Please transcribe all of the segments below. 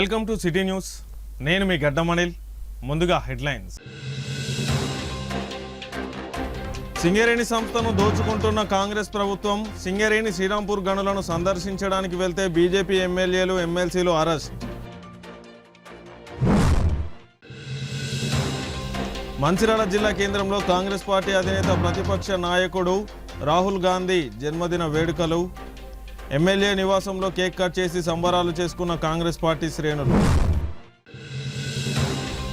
Welcome to city news. నేను మీ గడ్డమణిల్. ముందుగా headlines. Singareni సంస్థను దోచుకుంటున్న కాంగ్రెస్ ప్రభుత్వం. సింగరేణి శ్రీరాంపూర్ గనులను సందర్శించడానికి వెళ్తే బీజేపీ ఎమ్మెల్యేలు ఎమ్మెల్సీలు అరెస్ట్. మంచిర్యాల జిల్లా కేంద్రంలో కాంగ్రెస్ పార్టీ అధినేత ప్రతిపక్ష నాయకుడు రాహుల్ గాంధీ జన్మదిన వేడుకలు. ఎమ్మెల్యే నివాసంలో కేక్ కట్ చేసి సంబరాలు చేసుకున్న కాంగ్రెస్ పార్టీ శ్రేణులు.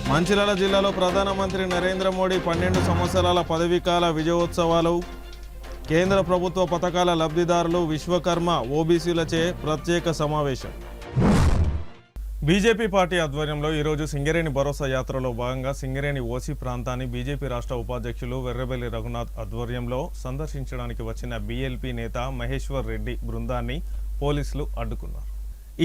మంచిర్యాల జిల్లాలో ప్రధానమంత్రి నరేంద్ర మోడీ 12 సంవత్సరాల పదవీకాల విజయోత్సవాలు. కేంద్ర ప్రభుత్వ పథకాల లబ్ధిదారులు విశ్వకర్మ ఓబీసీలచే ప్రత్యేక సమావేశం. బీజేపీ పార్టీ ఆధ్వర్యంలో ఈరోజు సింగరేణి భరోసా యాత్రలో భాగంగా సింగరేణి ఓసీ ప్రాంతాన్ని బీజేపీ రాష్ట్ర ఉపాధ్యక్షులు వెర్రబెల్లి రఘునాథ్ ఆధ్వర్యంలో సందర్శించడానికి వచ్చిన బీఎల్పీ నేత మహేశ్వర్ రెడ్డి బృందాన్ని పోలీసులు అడ్డుకున్నారు.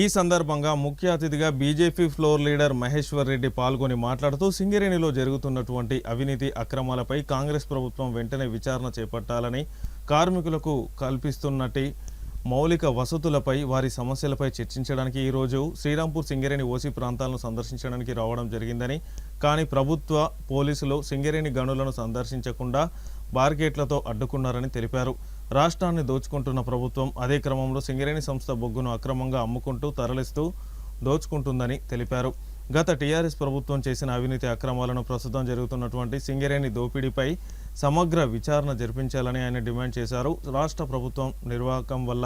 ఈ సందర్భంగా ముఖ్య అతిథిగా BJP floor leader Maheshwar Reddy పాల్గొని మాట్లాడుతూ సింగరేణిలో జరుగుతున్నటువంటి అవినీతి అక్రమాలపై కాంగ్రెస్ ప్రభుత్వం వెంటనే విచారణ చేపట్టాలని, కార్మికులకు కల్పిస్తున్నట్టి మౌలిక వసతులపై, వారి సమస్యలపై చర్చించడానికి ఈరోజు శ్రీరాంపూర్ సింగరేణి ఓసీ ప్రాంతాలను సందర్శించడానికి రావడం జరిగిందని, కానీ ప్రభుత్వ పోలీసులు సింగరేణి గనులను సందర్శించకుండా బార్గేట్లతో అడ్డుకున్నారని తెలిపారు. రాష్ట్రాన్ని దోచుకుంటున్న ప్రభుత్వం అదే క్రమంలో సింగరేణి సంస్థ బొగ్గును అక్రమంగా అమ్ముకుంటూ తరలిస్తూ దోచుకుంటుందని తెలిపారు. గత టీఆర్ఎస్ ప్రభుత్వం చేసిన అవినీతి అక్రమాలను, ప్రస్తుతం జరుగుతున్నటువంటి సింగరేణి దోపిడీపై సమగ్ర విచారణ జరిపించాలని ఆయన డిమాండ్ చేశారు. రాష్ట్ర ప్రభుత్వం నిర్వాహకం వల్ల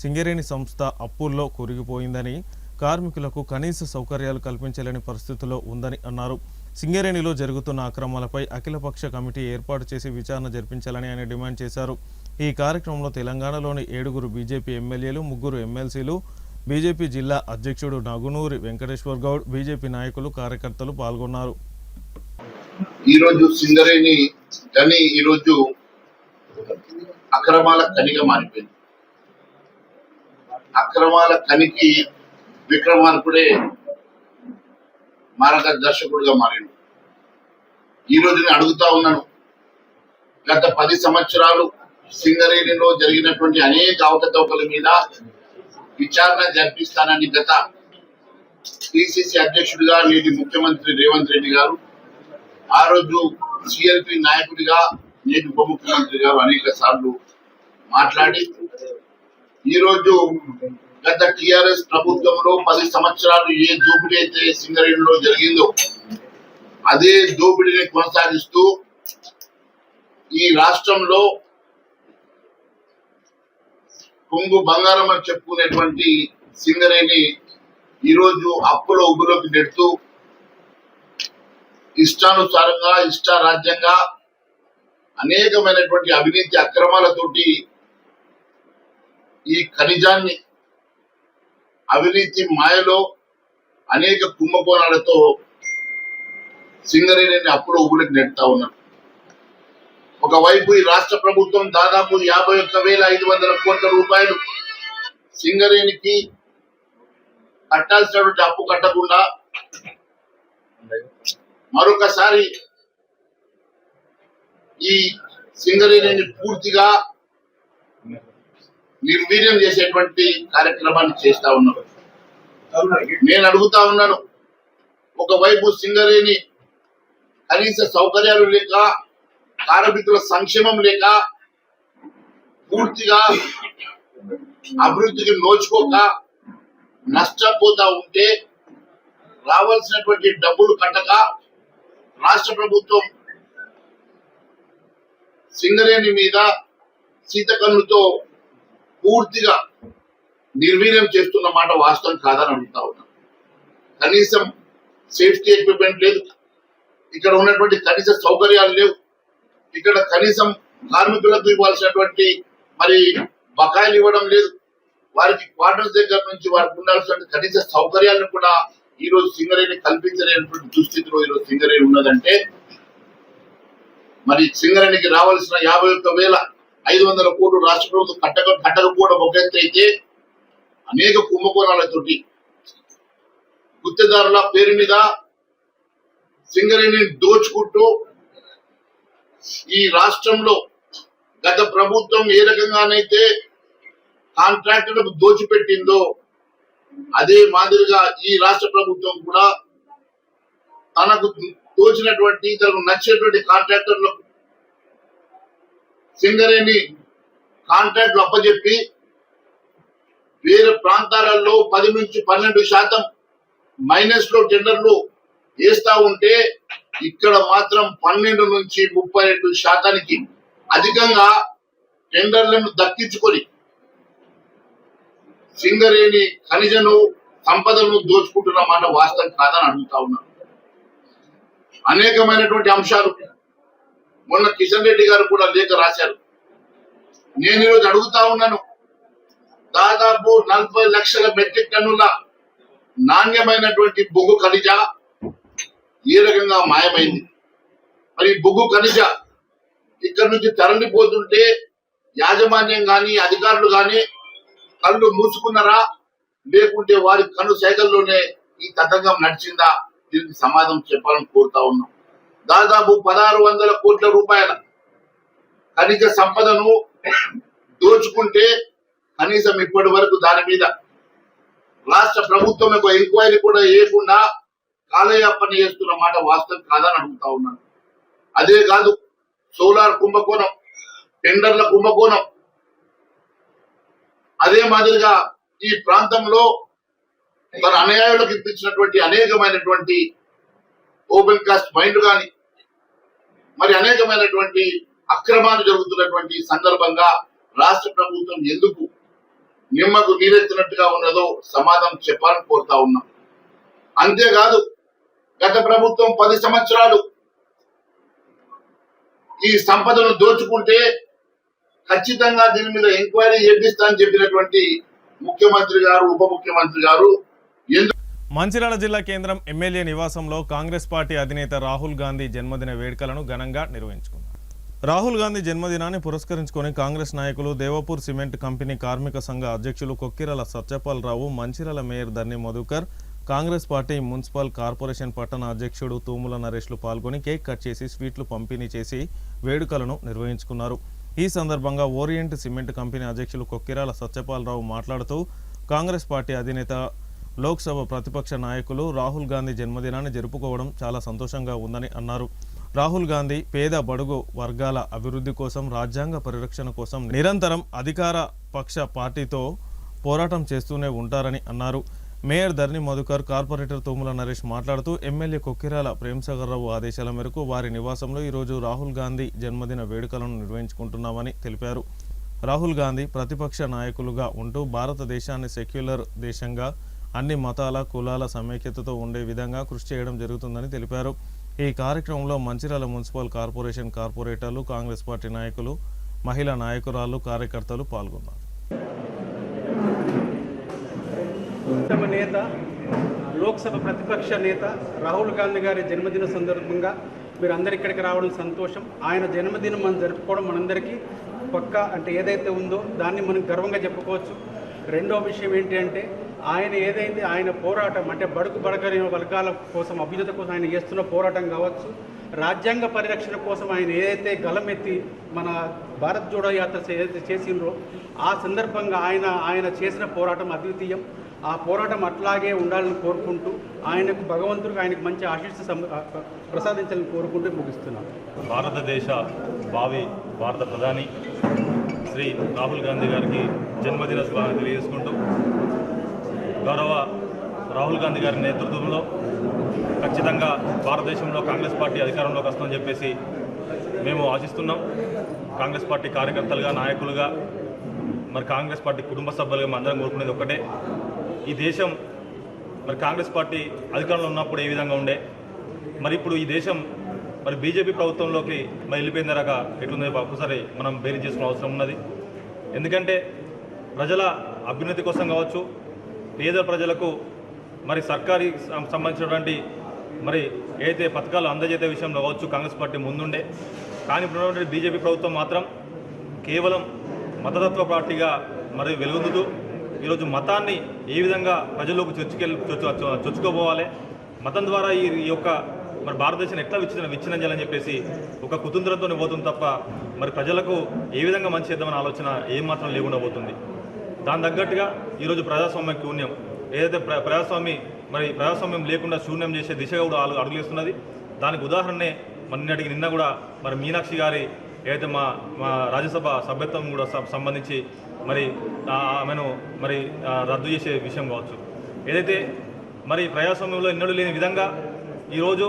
సింగరేణి సంస్థ అప్పుల్లో కూరుకుపోయిందని, కార్మికులకు కనీస సౌకర్యాలు కల్పించలేని పరిస్థితిలో ఉందని అన్నారు. సింగరేణిలో జరుగుతున్న అక్రమాలపై అఖిలపక్ష కమిటీ ఏర్పాటు చేసి విచారణ జరిపించాలని ఆయన డిమాండ్ చేశారు. ఈ కార్యక్రమంలో తెలంగాణలోని 7 బీజేపీ ఎమ్మెల్యేలు, 3 ఎమ్మెల్సీలు, బీజేపీ జిల్లా అధ్యక్షుడు నగునూరి వెంకటేశ్వర్ గౌడ్, బీజేపీ నాయకులు, కార్యకర్తలు పాల్గొన్నారు. ఈరోజు సింగరేణి గని ఈరోజు అక్రమాల కనిగా మారిపోయింది. అక్రమాల కనికి విక్రమార్కుడే మార్గదర్శకుడుగా మారిండు. ఈరోజు నేను అడుగుతా ఉన్నాను, గత 10 సంవత్సరాలు సింగరేణిలో జరిగినటువంటి అనేక అవకతవకల మీద విచారణ జరిపిస్తానని గత పిసిసి అధ్యక్షుడిగా నేటి ముఖ్యమంత్రి రేవంత్ రెడ్డి గారు, ఆ రోజు సిఎల్పి నాయకుడిగా నేటి ఉప ముఖ్యమంత్రి గారు అనేక సార్లు మాట్లాడి, ఈరోజు గత టిఆర్ఎస్ ప్రభుత్వంలో 10 సంవత్సరాలు ఏ దోపిడీ అయితే సింగరేణిలో జరిగిందో అదే దోపిడీని కొనసాగిస్తూ ఈ రాష్ట్రంలో కొంగు బంగారం అని చెప్పుకునేటువంటి సింగరేణి ఈరోజు అప్పుల ఉబ్బులోకి నెడుతూ ఇష్టానుసారంగా, ఇష్టారాజ్యంగా అనేకమైనటువంటి అవినీతి అక్రమాలతోటి ఈ ఖనిజాన్ని అవినీతి మాయలో అనేక కుంభకోణాలతో సింగరేణిని అప్పుల ఉబ్బులోకి నెడుతా ఉన్నారు. ఒకవైపు ఈ రాష్ట్ర ప్రభుత్వం దాదాపు 51,500 కోట్ల రూపాయలు సింగరేణికి కట్టాల్సినటువంటి అప్పు కట్టకుండా మరొకసారి ఈ సింగరేణిని పూర్తిగా నిర్వీర్యం చేసేటువంటి కార్యక్రమాన్ని చేస్తా ఉన్నారు. నేను అడుగుతా ఉన్నాను, ఒకవైపు సింగరేణి కనీస సౌకర్యాలు లేక, కార్మికుల సంక్షేమం లేక, పూర్తిగా అభివృద్ధికి నోచుకోక నష్టపోతా ఉంటే, రావాల్సినటువంటి డబ్బులు కట్టక రాష్ట్ర ప్రభుత్వం సింగరేణి మీద సీతకన్నుతో పూర్తిగా నిర్వీర్యం చేస్తున్న మాట వాస్తవం కాదని అడుగుతా ఉన్నాం. కనీసం సేఫ్టీ ఎక్విప్మెంట్ లేదు, ఇక్కడ ఉన్నటువంటి కనీస సౌకర్యాలు లేవు, ఇక్కడ కనీసం కార్మికులకు ఇవ్వాల్సినటువంటి మరి బకాయిలు ఇవ్వడం లేదు, వారికి క్వార్టర్స్ దగ్గర నుంచి వారికి ఉండాల్సిన కనీస సౌకర్యాలను కూడా ఈరోజు సింగరేణి కల్పించలేనటువంటి దుస్థితిలో ఈరోజు సింగరేణి ఉన్నదంటే, మరి సింగరేణికి రావాల్సిన 51,500 కోట్లు రాష్ట్ర ప్రభుత్వం కట్టకపోవడం ఒక ఎత్తు అయితే, అనేక కుంభకోణాలతోటి గుత్తేదారుల పేరు మీద సింగరేణిని దోచుకుంటూ ఈ రాష్ట్రంలో గత ప్రభుత్వం ఏ రకంగానైతే కాంట్రాక్టులకు దోచిపెట్టిందో అదే మాదిరిగా ఈ రాష్ట్ర ప్రభుత్వం కూడా తనకు తోచినటువంటి తనకు నచ్చినటువంటి కాంట్రాక్టర్లకు సింగరేణి కాంట్రాక్ట్లు అప్పచెప్పి వేరే ప్రాంతాలలో 10 నుంచి 12% మైనస్ లో టెండర్లు వేస్తా ఉంటే ఇక్కడ మాత్రం 12 నుంచి 32% అధికంగా టెండర్లను దక్కించుకొని సింగరేణి ఖనిజను సంపదను దోచుకుంటున్న మాట వాస్తవం కాదని అడుగుతా ఉన్నాను. అనేకమైనటువంటి అంశాలు మొన్న కిషన్ రెడ్డి గారు కూడా లేఖ రాశారు. నేను ఈరోజు అడుగుతా ఉన్నాను, దాదాపు 40 లక్షల మెట్రిక్ టన్నుల నాణ్యమైనటువంటి బొగ్గు ఖనిజ ఏ రకంగా మాయమైంది? మరి బొగ్గు ఖనిజ ఇక్కడ నుంచి తరలిపోతుంటే యాజమాన్యం గాని అధికారులు గాని కళ్ళు మూసుకున్నారా, లేకుంటే వారి కన్ను సైకిల్లోనే ఈ తతంగం నడిచిందా? దీనికి సమాధానం చెప్పాలని కోరుతా ఉన్నాం. దాదాపు 1600 కోట్ల రూపాయల ఖనిజ సంపదను దోచుకుంటే కనీసం ఇప్పటి వరకు దాని మీద రాష్ట్ర ప్రభుత్వం ఒక ఎంక్వైరీ కూడా వేయకుండా కాలయాపన చేస్తున్న మాట వాస్తవం కాదని అడుగుతా ఉన్నాను. అదే కాదు, సోలార్ కుంభకోణం, టెండర్ల కుంభకోణం, అదే మాదిరిగా ఈ ప్రాంతంలో తన అనుయాయులకు ఇప్పించినటువంటి అనేకమైనటువంటి ఓపెన్ కాస్ట్ మైండ్లు కానీ మరి అనేకమైనటువంటి అక్రమాలు జరుగుతున్నటువంటి సందర్భంగా రాష్ట్ర ప్రభుత్వం ఎందుకు నిమ్మకు నీరెత్తినట్టుగా ఉన్నదో సమాధానం చెప్పాలని కోరుతా ఉన్నాం. అంతేకాదు, గత ప్రభుత్వం 10 సంవత్సరాలు ఈ సంపదను దోచుకుంటే ఖచ్చితంగా దీని మీద ఎంక్వైరీ చేపిస్తా అని చెప్పినటువంటి ముఖ్యమంత్రి గారు, ఉప ముఖ్యమంత్రి గారు మంచిర్యాల జిల్లా కేంద్రం ఎమ్మెల్యే నివాసంలో కాంగ్రెస్ పార్టీ అధినేత రాహుల్ గాంధీ జన్మదిన వేడుకలను ఘనంగా నిర్వహించుకున్నారు. రాహుల్ గాంధీ జన్మదినాన్ని పురస్కరించుకొని కాంగ్రెస్ నాయకులు, దేవపూర్ సిమెంట్ కంపెనీ కార్మిక సంఘ అధ్యక్షులు Kokkirala Satyapal Rao, Mancherial mayor Dharni Madhukar, Congress party municipal corporation పట్టణ అధ్యక్షుడు తూముల నరేష్లు పాల్గొని కేక్ కట్ చేసి స్వీట్లు పంపిణీ చేసి వేడుకలను నిర్వహించుకున్నారు. ఈ సందర్భంగా ఓరియంట్ సిమెంట్ కంపెనీ అధ్యక్షులు కొక్కిరాల సత్యపాల్ రావు మాట్లాడుతూ కాంగ్రెస్ పార్టీ అధినేత, లోక్సభ ప్రతిపక్ష నాయకులు రాహుల్ గాంధీ జన్మదినాన్ని జరుపుకోవడం చాలా సంతోషంగా ఉందని అన్నారు. రాహుల్ గాంధీ పేద బడుగు వర్గాల అభివృద్ధి కోసం, రాజ్యాంగ పరిరక్షణ కోసం నిరంతరం అధికార పక్ష పార్టీతో పోరాటం చేస్తూనే ఉంటారని అన్నారు. మేయర్ ధర్ని మధుకర్, కార్పొరేటర్ తూముల నరేష్ మాట్లాడుతూ ఎమ్మెల్యే కొక్కిరాల ప్రేమ్సాగర్ రావు ఆదేశాల మేరకు వారి నివాసంలో ఈరోజు రాహుల్ గాంధీ జన్మదిన వేడుకలను నిర్వహించుకుంటున్నామని తెలిపారు. రాహుల్ గాంధీ ప్రతిపక్ష నాయకులుగా ఉంటూ భారతదేశాన్ని సెక్యులర్ దేశంగా, అన్ని మతాల కులాల సమైక్యతతో ఉండే విధంగా కృషి చేయడం జరుగుతుందని తెలిపారు. ఈ కార్యక్రమంలో మంచిర్యాల మున్సిపల్ కార్పొరేషన్ కార్పొరేటర్లు, కాంగ్రెస్ పార్టీ నాయకులు, మహిళా నాయకురాలు, కార్యకర్తలు పాల్గొన్నారు. ఉత్తమ నేత, లోక్సభ ప్రతిపక్ష నేత రాహుల్ గాంధీ గారి జన్మదిన సందర్భంగా మీరు అందరు ఇక్కడికి రావడం సంతోషం. ఆయన జన్మదినం మనం జరుపుకోవడం మనందరికీ పక్కా అంటే ఏదైతే ఉందో దాన్ని మనం గర్వంగా చెప్పుకోవచ్చు. రెండో విషయం ఏంటి అంటే ఆయన ఏదైతే ఆయన పోరాటం అంటే బడుగు బడగని వర్గాల కోసం, అభ్యున్నత కోసం ఆయన చేస్తున్న పోరాటం కావచ్చు, రాజ్యాంగ పరిరక్షణ కోసం ఆయన ఏదైతే గలమెత్తి మన భారత్ జోడో యాత్ర ఏదైతే చేసిండ్రో ఆ సందర్భంగా ఆయన చేసిన పోరాటం అద్వితీయం. ఆ పోరాటం అట్లాగే ఉండాలని కోరుకుంటూ ఆయనకు భగవంతుడికి ఆయనకు మంచి ఆశీస్సు ప్రసాదించాలని కోరుకుంటూ ముగిస్తున్నాను. భారతదేశ భావి భారత ప్రధాని శ్రీ రాహుల్ గాంధీ గారికి జన్మదిన శుభాకాంక్షలు తెలియజేసుకుంటూ, గౌరవ రాహుల్ గాంధీ గారి నేతృత్వంలో ఖచ్చితంగా భారతదేశంలో కాంగ్రెస్ పార్టీ అధికారంలోకి వస్తుందని చెప్పేసి మేము ఆశిస్తున్నాం. కాంగ్రెస్ పార్టీ కార్యకర్తలుగా, నాయకులుగా, మరి కాంగ్రెస్ పార్టీ కుటుంబ సభ్యులుగా అందరం కోరుకునేది ఒక్కటే, ఈ దేశం మరి కాంగ్రెస్ పార్టీ అధికారంలో ఉన్నప్పుడు ఏ విధంగా ఉండే, మరి ఇప్పుడు ఈ దేశం మరి బీజేపీ ప్రభుత్వంలోకి మరి వెళ్ళిపోయిన దాకా ఎట్లుందో ఒకసారి మనం బేరీ చేసుకునే అవసరం ఉన్నది. ఎందుకంటే ప్రజల అభ్యున్నతి కోసం కావచ్చు, పేద ప్రజలకు మరి సర్కారీ సంబంధించినటువంటి మరి ఏదైతే పథకాలు అందజేసే విషయంలో కావచ్చు కాంగ్రెస్ పార్టీ ముందుండే, కానీ ఇప్పుడు బీజేపీ ప్రభుత్వం మాత్రం కేవలం మతతత్వ పార్టీగా మరి వెలుగొందుతూ ఈరోజు మతాన్ని ఏ విధంగా ప్రజల్లోకి చొచ్చుకోపోవాలి, మతం ద్వారా ఈ యొక్క మరి భారతదేశాన్ని ఎట్లా విచ్ఛిన్నం చేయాలని చెప్పేసి ఒక కుతంత్రంతో పోతుంది తప్ప మరి ప్రజలకు ఏ విధంగా మంచి చేద్దామని ఆలోచన ఏమాత్రం లేకుండా పోతుంది. దాని తగ్గట్టుగా ఈరోజు ప్రజాస్వామ్య శూన్యం, ఏదైతే ప్రజాస్వామ్యం లేకుండా శూన్యం చేసే దిశగా కూడా అడుగులేస్తున్నది. దానికి ఉదాహరణే నిన్న కూడా మరి మీనాక్షి గారి ఏదైతే మా రాజ్యసభ సభ్యత్వం కూడా సంబంధించి మరి ఆమెను మరి రద్దు చేసే విషయం కావచ్చు. ఏదైతే మరి ప్రజాస్వామ్యంలో ఎన్నడూ లేని విధంగా ఈరోజు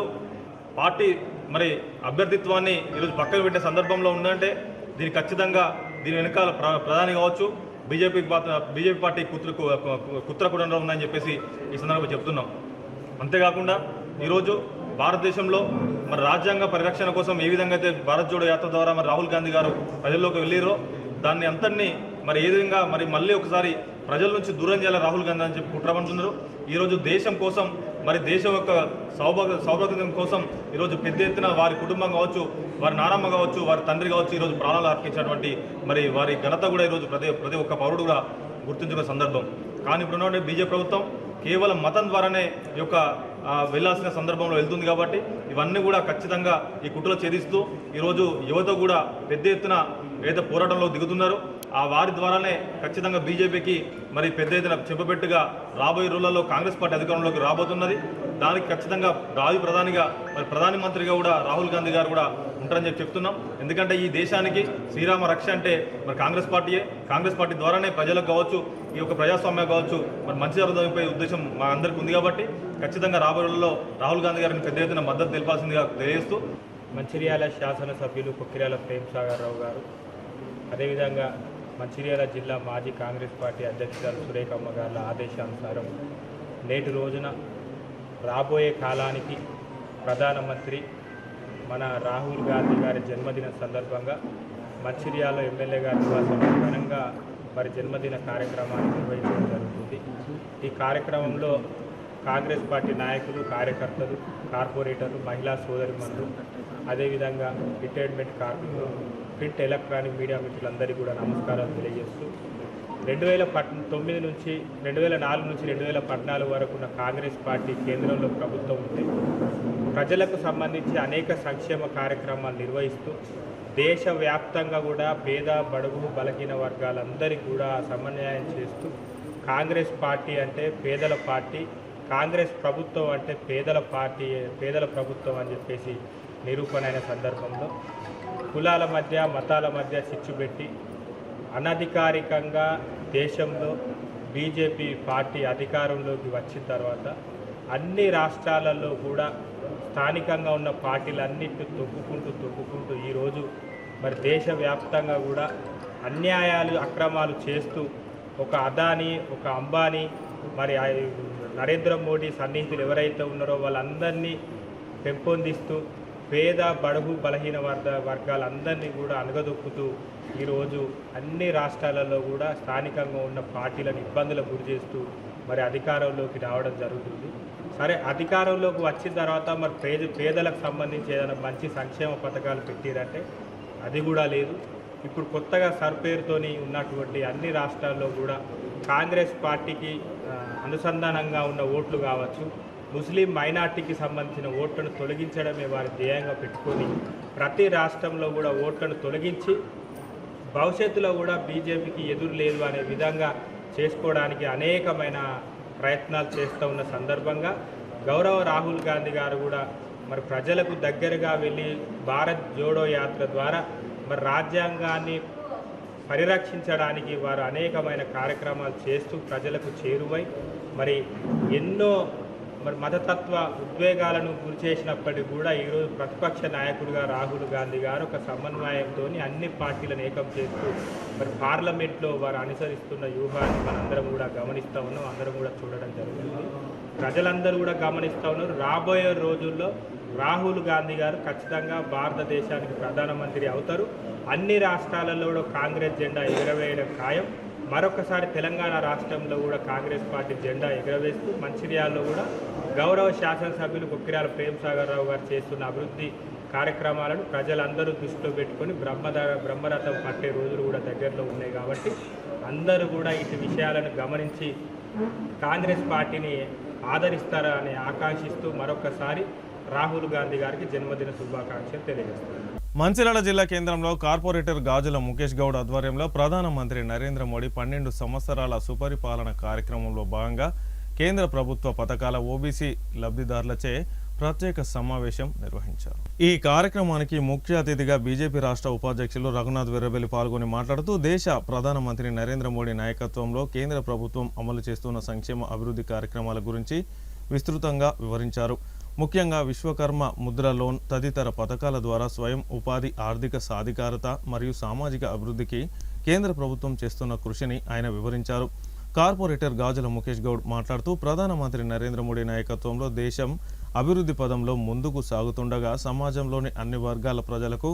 పార్టీ మరి అభ్యర్థిత్వాన్ని ఈరోజు పక్కన పెట్టే సందర్భంలో ఉందంటే దీనికి ఖచ్చితంగా దీని వెనకాల ప్రధాని కావచ్చు, బీజేపీ పార్టీ కుట్రకుడంలో ఉందని చెప్పేసి ఈ సందర్భంగా చెప్తున్నాం. అంతేకాకుండా ఈరోజు భారతదేశంలో మరి రాజ్యాంగ పరిరక్షణ కోసం ఏ విధంగా అయితే భారత్ జోడో యాత్ర ద్వారా మరి రాహుల్ గాంధీ గారు ప్రజల్లోకి వెళ్ళిరో దాన్ని అంతటినీ మరి ఏ విధంగా మరి మళ్ళీ ఒకసారి ప్రజల నుంచి దూరం చేయాలి రాహుల్ గాంధీ అని చెప్పి కుట్రపడుతున్నారు. ఈరోజు దేశం కోసం మరి దేశం యొక్క సౌభాగ్యం కోసం ఈరోజు పెద్ద ఎత్తున వారి కుటుంబం కావచ్చు, వారి నానమ్మ కావచ్చు, వారి తండ్రి కావచ్చు ఈరోజు ప్రాణాలు అర్పించినటువంటి మరి వారి ఘనత కూడా ఈరోజు ప్రతి ఒక్క పౌరుడు కూడా గుర్తించుకునే సందర్భం. కానీ ఇప్పుడున్న బీజేపీ ప్రభుత్వం కేవలం మతం ద్వారానే ఈ యొక్క వెళ్లాల్సిన సందర్భంలో వెళ్తుంది. కాబట్టి ఇవన్నీ కూడా ఖచ్చితంగా ఈ కుట్రలో ఛేదిస్తూ ఈరోజు యువత కూడా పెద్ద ఎత్తున ఏదైతే పోరాటంలో దిగుతున్నారో ఆ వారి ద్వారానే ఖచ్చితంగా బీజేపీకి మరి పెద్ద ఎత్తున చెప్పబెట్టుగా రాబోయే రోజులలో కాంగ్రెస్ పార్టీ అధికారంలోకి రాబోతున్నది. దానికి ఖచ్చితంగా ప్రధానిగా మరి ప్రధానమంత్రిగా కూడా రాహుల్ గాంధీ గారు కూడా ఉంటారని చెప్తున్నాం. ఎందుకంటే ఈ దేశానికి శ్రీరామ రక్ష అంటే మరి కాంగ్రెస్ పార్టీయే. కాంగ్రెస్ పార్టీ ద్వారానే ప్రజలకు కావచ్చు, ఈ యొక్క ప్రజాస్వామ్యం కావచ్చు మరి మంచి జరుగుతుందనే ఉద్దేశం మా అందరికీ ఉంది. కాబట్టి ఖచ్చితంగా రాబోయే రోజుల్లో రాహుల్ గాంధీ గారిని పెద్ద ఎత్తున మద్దతు తెలపాల్సిందిగా తెలియజేస్తూ మంచిర్యాల శాసనసభ్యులు కొక్కిరాల ప్రేమ్సాగర్ రావు గారు, అదేవిధంగా మంచిర్యాల జిల్లా మాజీ కాంగ్రెస్ పార్టీ అధ్యక్షురాలు సురేఖమ్మ గారి ఆదేశానుసారం నేటి రోజున రాబోయే కాలానికి ప్రధానమంత్రి మన రాహుల్ గాంధీ గారి జన్మదిన సందర్భంగా మంచిర్యాల ఎమ్మెల్యే గారి నివాసంలో ఘనంగా వారి జన్మదిన కార్యక్రమాన్ని నిర్వహించడం జరుగుతుంది. ఈ కార్యక్రమంలో కాంగ్రెస్ పార్టీ నాయకులు, కార్యకర్తలు, కార్పొరేటర్లు, మహిళా సోదరిమణులు, అదేవిధంగా రిటైర్మెంట్ కార్మికులు, ప్రింట్ ఎలక్ట్రానిక్ మీడియా మిత్రులందరికీ కూడా నమస్కారాలు తెలియజేస్తూ 2004 నుంచి 2014 వరకు ఉన్న కాంగ్రెస్ పార్టీ కేంద్రంలో ప్రభుత్వం ఉంటే ప్రజలకు సంబంధించి అనేక సంక్షేమ కార్యక్రమాలు నిర్వహిస్తూ దేశవ్యాప్తంగా కూడా పేద, బడుగు, బలహీన వర్గాలందరికీ కూడా సమన్వయం చేస్తూ కాంగ్రెస్ పార్టీ అంటే పేదల పార్టీ, కాంగ్రెస్ ప్రభుత్వం అంటే పేదల పార్టీ, పేదల ప్రభుత్వం అని చెప్పేసి నిరూపణ అయిన సందర్భంలో కులాల మధ్య, మతాల మధ్య చిచ్చు పెట్టి అనధికారికంగా దేశంలో బీజేపీ పార్టీ అధికారంలోకి వచ్చిన తర్వాత అన్ని రాష్ట్రాలలో కూడా స్థానికంగా ఉన్న పార్టీలన్నింటినీ తొక్కుకుంటూ ఈరోజు మరి దేశవ్యాప్తంగా కూడా అన్యాయాలు, అక్రమాలు చేస్తూ ఒక అదానీ, ఒక అంబానీ, మరి నరేంద్ర మోడీ సన్నిహితులు ఎవరైతే ఉన్నారో వాళ్ళందరినీ పెంపొందిస్తూ పేద, బడుగు, బలహీన వర్గాలందరినీ కూడా అణగదొక్కుతూ ఈరోజు అన్ని రాష్ట్రాలలో కూడా స్థానికంగా ఉన్న పార్టీలను ఇబ్బందులకు గురి చేస్తూ మరి అధికారంలోకి రావడం జరుగుతుంది. సరే, అధికారంలోకి వచ్చిన తర్వాత మరి పేదలకు సంబంధించి ఏదైనా మంచి సంక్షేమ పథకాలు పెట్టిరంటే అది కూడా లేదు. ఇప్పుడు కొత్తగా సర్పేరుతోని ఉన్నటువంటి అన్ని రాష్ట్రాల్లో కూడా కాంగ్రెస్ పార్టీకి అనుసంధానంగా ఉన్న ఓట్లు కావచ్చు, ముస్లిం మైనార్టీకి సంబంధించిన ఓట్లను తొలగించడమే వారి ధ్యేయంగా పెట్టుకొని ప్రతి రాష్ట్రంలో కూడా ఓట్లను తొలగించి భవిష్యత్తులో కూడా బీజేపీకి ఎదురు లేదు అనే విధంగా చేసుకోవడానికి అనేకమైన ప్రయత్నాలు చేస్తూ ఉన్న సందర్భంగా గౌరవ రాహుల్ గాంధీ గారు కూడా మరి ప్రజలకు దగ్గరగా వెళ్ళి భారత్ జోడో యాత్ర ద్వారా మరి రాజ్యాంగాన్ని పరిరక్షించడానికి వారు అనేకమైన కార్యక్రమాలు చేస్తూ ప్రజలకు చేరువై మరి ఎన్నో మతతత్వ ఉద్వేగాలను గురి చేసినప్పటికీ కూడా ఈరోజు ప్రతిపక్ష నాయకుడిగా రాహుల్ గాంధీ గారు ఒక సమన్వయంతో అన్ని పార్టీలను ఏకం చేస్తూ మరి పార్లమెంట్లో వారు అనుసరిస్తున్న వ్యూహాన్ని మనందరం కూడా గమనిస్తూ ఉన్నాం, అందరం కూడా చూడడం జరుగుతుంది. ప్రజలందరూ కూడా గమనిస్తూ ఉన్నారు. రాబోయే రోజుల్లో రాహుల్ గాంధీ గారు ఖచ్చితంగా భారతదేశానికి ప్రధానమంత్రి అవుతారు. అన్ని రాష్ట్రాలలో కూడా కాంగ్రెస్ జెండా ఎగరవేయడం ఖాయం. మరొకసారి తెలంగాణ రాష్ట్రంలో కూడా కాంగ్రెస్ పార్టీ జెండా ఎగరవేస్తూ మంచిర్యాలలో కూడా గౌరవ శాసనసభ్యులు కొక్కిరాల ప్రేమ్సాగర్ రావు గారు చేస్తున్న అభివృద్ధి కార్యక్రమాలను ప్రజలందరూ దృష్టిలో పెట్టుకొని బ్రహ్మరథం పట్టే రోజులు కూడా దగ్గరలో ఉన్నాయి. కాబట్టి అందరూ కూడా ఇటు విషయాలను గమనించి కాంగ్రెస్ పార్టీని ఆదరిస్తారని ఆకాంక్షిస్తూ మరొకసారి రాహుల్ గాంధీ గారికి జన్మదిన శుభాకాంక్షలు తెలియజేస్తున్నారు. మంచిర్యాల జిల్లా కేంద్రంలో కార్పొరేటర్ గాజుల ముఖేష్ గౌడ్ ఆధ్వర్యంలో ప్రధానమంత్రి నరేంద్ర మోడీ 12 సంవత్సరాల సుపరిపాలన కార్యక్రమంలో భాగంగా కేంద్ర ప్రభుత్వ పథకాల ఓబీసీ లబ్ధిదారులచే ప్రత్యేక సమావేశం నిర్వహించారు. ఈ కార్యక్రమానికి ముఖ్య అతిథిగా బీజేపీ రాష్ట్ర ఉపాధ్యక్షులు రఘునాథ్ వెర్రబెల్లి పాల్గొని మాట్లాడుతూ దేశ ప్రధానమంత్రి నరేంద్ర మోడీ నాయకత్వంలో కేంద్ర ప్రభుత్వం అమలు చేస్తున్న సంక్షేమ అభివృద్ధి కార్యక్రమాల గురించి విస్తృతంగా వివరించారు. ముఖ్యంగా విశ్వకర్మ ముద్ర లోన్ తదితర పథకాల ద్వారా స్వయం ఉపాధి, ఆర్థిక సాధికారత మరియు సామాజిక అభివృద్ధికి కేంద్ర ప్రభుత్వం చేస్తున్న కృషిని ఆయన వివరించారు. కార్పొరేటర్ గాజుల ముఖేష్ గౌడ్ మాట్లాడుతూ ప్రధానమంత్రి నరేంద్ర మోడీ నాయకత్వంలో దేశం అభివృద్ధి పదంలో ముందుకు సాగుతుండగా సమాజంలోని అన్ని వర్గాల ప్రజలకు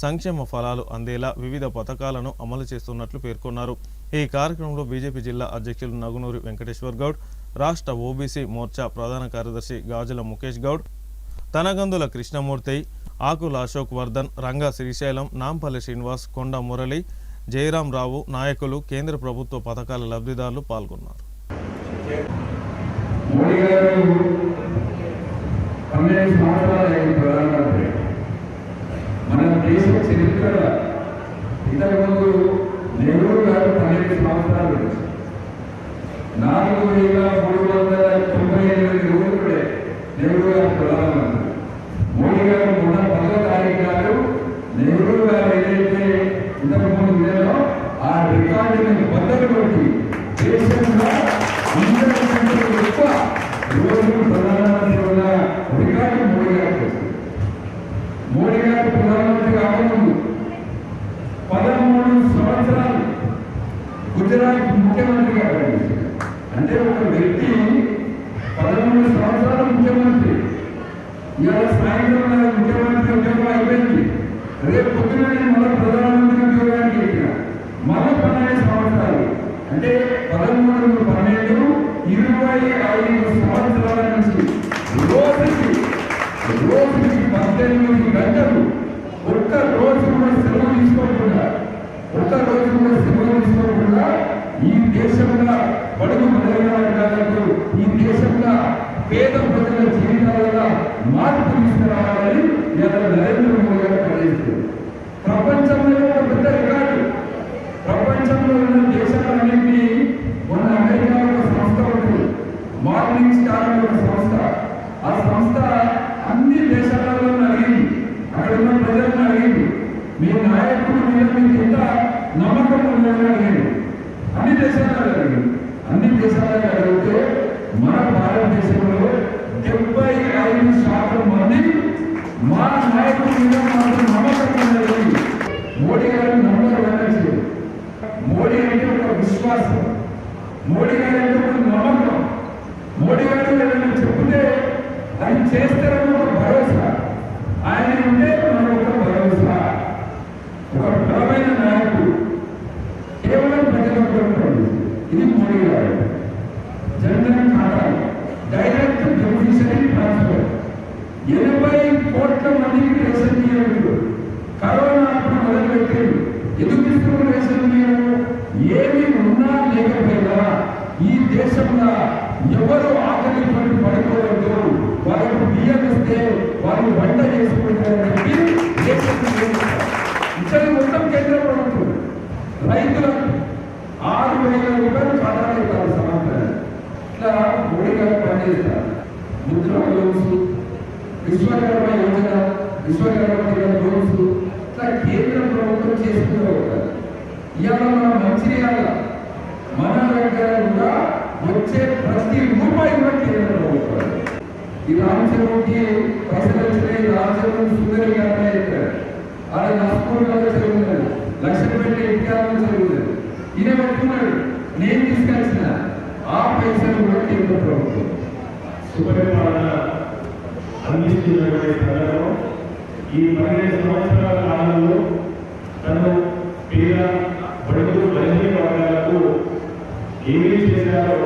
సంక్షేమ ఫలాలు అందేలా వివిధ పథకాలను అమలు చేస్తున్నట్లు పేర్కొన్నారు. ఈ కార్యక్రమంలో బీజేపీ జిల్లా అధ్యక్షులు నగునూరి వెంకటేశ్వర్ గౌడ్, రాష్ట్ర ఓబీసీ మోర్చా ప్రధాన కార్యదర్శి గాజుల ముఖేష్ గౌడ్, తనగందుల కృష్ణమూర్తి, ఆకుల అశోక్ వర్ధన్, రంగా శ్రీశైలం, నాంపల్లి శ్రీనివాస్, కొండ మురళి, జయరాం రావు నాయకులు, కేంద్ర ప్రభుత్వ పథకాల లబ్ధిదారులు పాల్గొన్నారు. మోడీ గారు 12 సంవత్సరాలు అయిన ప్రధానమంత్రి. మన దేశ చరిత్ర ఇంతకుముందు నెహ్రూ గారు 12 సంవత్సరాలు 4,398 రోజులే నెహ్రూ గారు ప్రధానమంత్రి. మోడీ గారు మొన్న 10వ తారీఖు నాడు నెహ్రూ గారు ఏదైతే ఇంతకుముందు విధానం ఆ రికార్డుని బద్దలు కొట్టి దేశంలో అందరికంటే ఎక్కువ రోజులు ప్రధానమంత్రి ఉన్న రికార్డు మోడీ గారు చేస్తారు. మోడీ గారు ప్రధానమంత్రి కాకముందు 13 సంవత్సరాలు గుజరాత్ ముఖ్యమంత్రిగా పనిచేశారు. అంటే ఒక వ్యక్తి 13 సంవత్సరాలు ముఖ్యమంత్రి, ఇవాళ సాయంత్రం ముఖ్యమంత్రి ఉద్యోగం అయిపోయింది, రేపు పొద్దున నేను మళ్ళీ ప్రధానమంత్రి ఉద్యోగానికి ఎక్కిన మళ్ళీ 12 సంవత్సరాలు అంటే 13 12 25 సంవత్సరాల నుంచి రోజుకి 18 గంటలు ఒక్క రోజు కూడా సెలవు తీసుకోకుండా ఈ దేశంలో బడుగు బలైన వర్గాలకు, ఈ దేశంలో పేద ప్రజల జీవితాలలో మార్పు తీసుకురావాలని నరేంద్ర మోడీ గారు పనిచేస్తారు. ప్రపంచంలో ఒక పెద్ద రికార్డు, ప్రపంచంలో ఉన్న దేశాలన్నింటినీ మొన్న అమెరికా ఒక సంస్థ ఉంటుంది, మార్నింగ్ స్టార్ ఒక సంస్థ. ఆ సంస్థ అన్ని దేశాలలో అడిగింది, అక్కడ ఉన్న ప్రజలను అడిగింది, మీ నాయకుడు మీద మీకు ఎంత నమ్మకం ఉందని అడిగింది. అన్ని దేశాలలో అడిగితే మన భారతదేశంలో 75% మంది మా నాయకుడి మీద మాకు నమ్మకం ఉన్నది. మోడీ గారు నంబర్ 1. మోడీ అంటే ఒక విశ్వాసం, మోడీ గారు అంటే ఒక నమ్మకం, మోడీ గారు ఏదైనా చెప్తే అది చేస్తారని ఒక భరోసా, ఆయన ఉంటే మన ఒక భరోసా, ఒక బలమైన నాయకుడు, కేవలం ప్రజలకు ఇది మోడీ గారు. జనధన్ ఖాతాలు డైరెక్ట్ బెనిఫిషరీ ట్రాన్స్ఫర్ 80 కోట్ల మందికి రేషన్ బియ్యం కరోనా అప్పుడు మొదలుపెట్టారు. ఎందుకు ఇస్తున్న రేషన్ బియ్యం? ఏమి ఉన్నా లేకపోయినా ఈ దేశంలో ఎవరు ఆకలి పడి పడుకోవద్దు, వాళ్ళకు బియ్యం ఇస్తే వాళ్ళు వంట చేసుకుంటారని చెప్పి ఇక్కడ మొత్తం కేంద్ర ప్రభుత్వం రైతులకు 6,000 రూపాయలు ఖాతాలు ఇస్తారు సంవత్సరానికి. ఇట్లా మోడీ గారు పనిచేస్తారు. ముద్ర లోన్స్, విశ్వకర్మ యోజన, విశ్వకర్మ లోన్స్ ఇట్లా కేంద్ర ప్రభుత్వం చేసుకుంటూ ఉంటారు. ఇవాళ మన మంచిర్యాల మన దగ్గర కూడా వచ్చే ప్రతి రూపాయి కూడా కేంద్ర ప్రభుత్వం. ఈ రామచంద్రుడికి పైసలు వచ్చినాయి, రామచంద్రుడు సుందరి గారినే చెప్పారు. ఆడ నాగపూర్లో జరుగుతుంది, లక్ష్మీపేట ఇంటికాలలో జరుగుతుంది. ఈయన పెట్టుకున్నాడు, నేను తీసుకొచ్చిన ఆ పైసలు కూడా కేంద్ర ప్రభుత్వం. సుపరిపాలన అందిస్తున్నటువంటి తనలో ఈ 12 సంవత్సరాల కాలంలో తను పేద బడుగు బలహీన వర్గాలకు ఏమీ చేశారో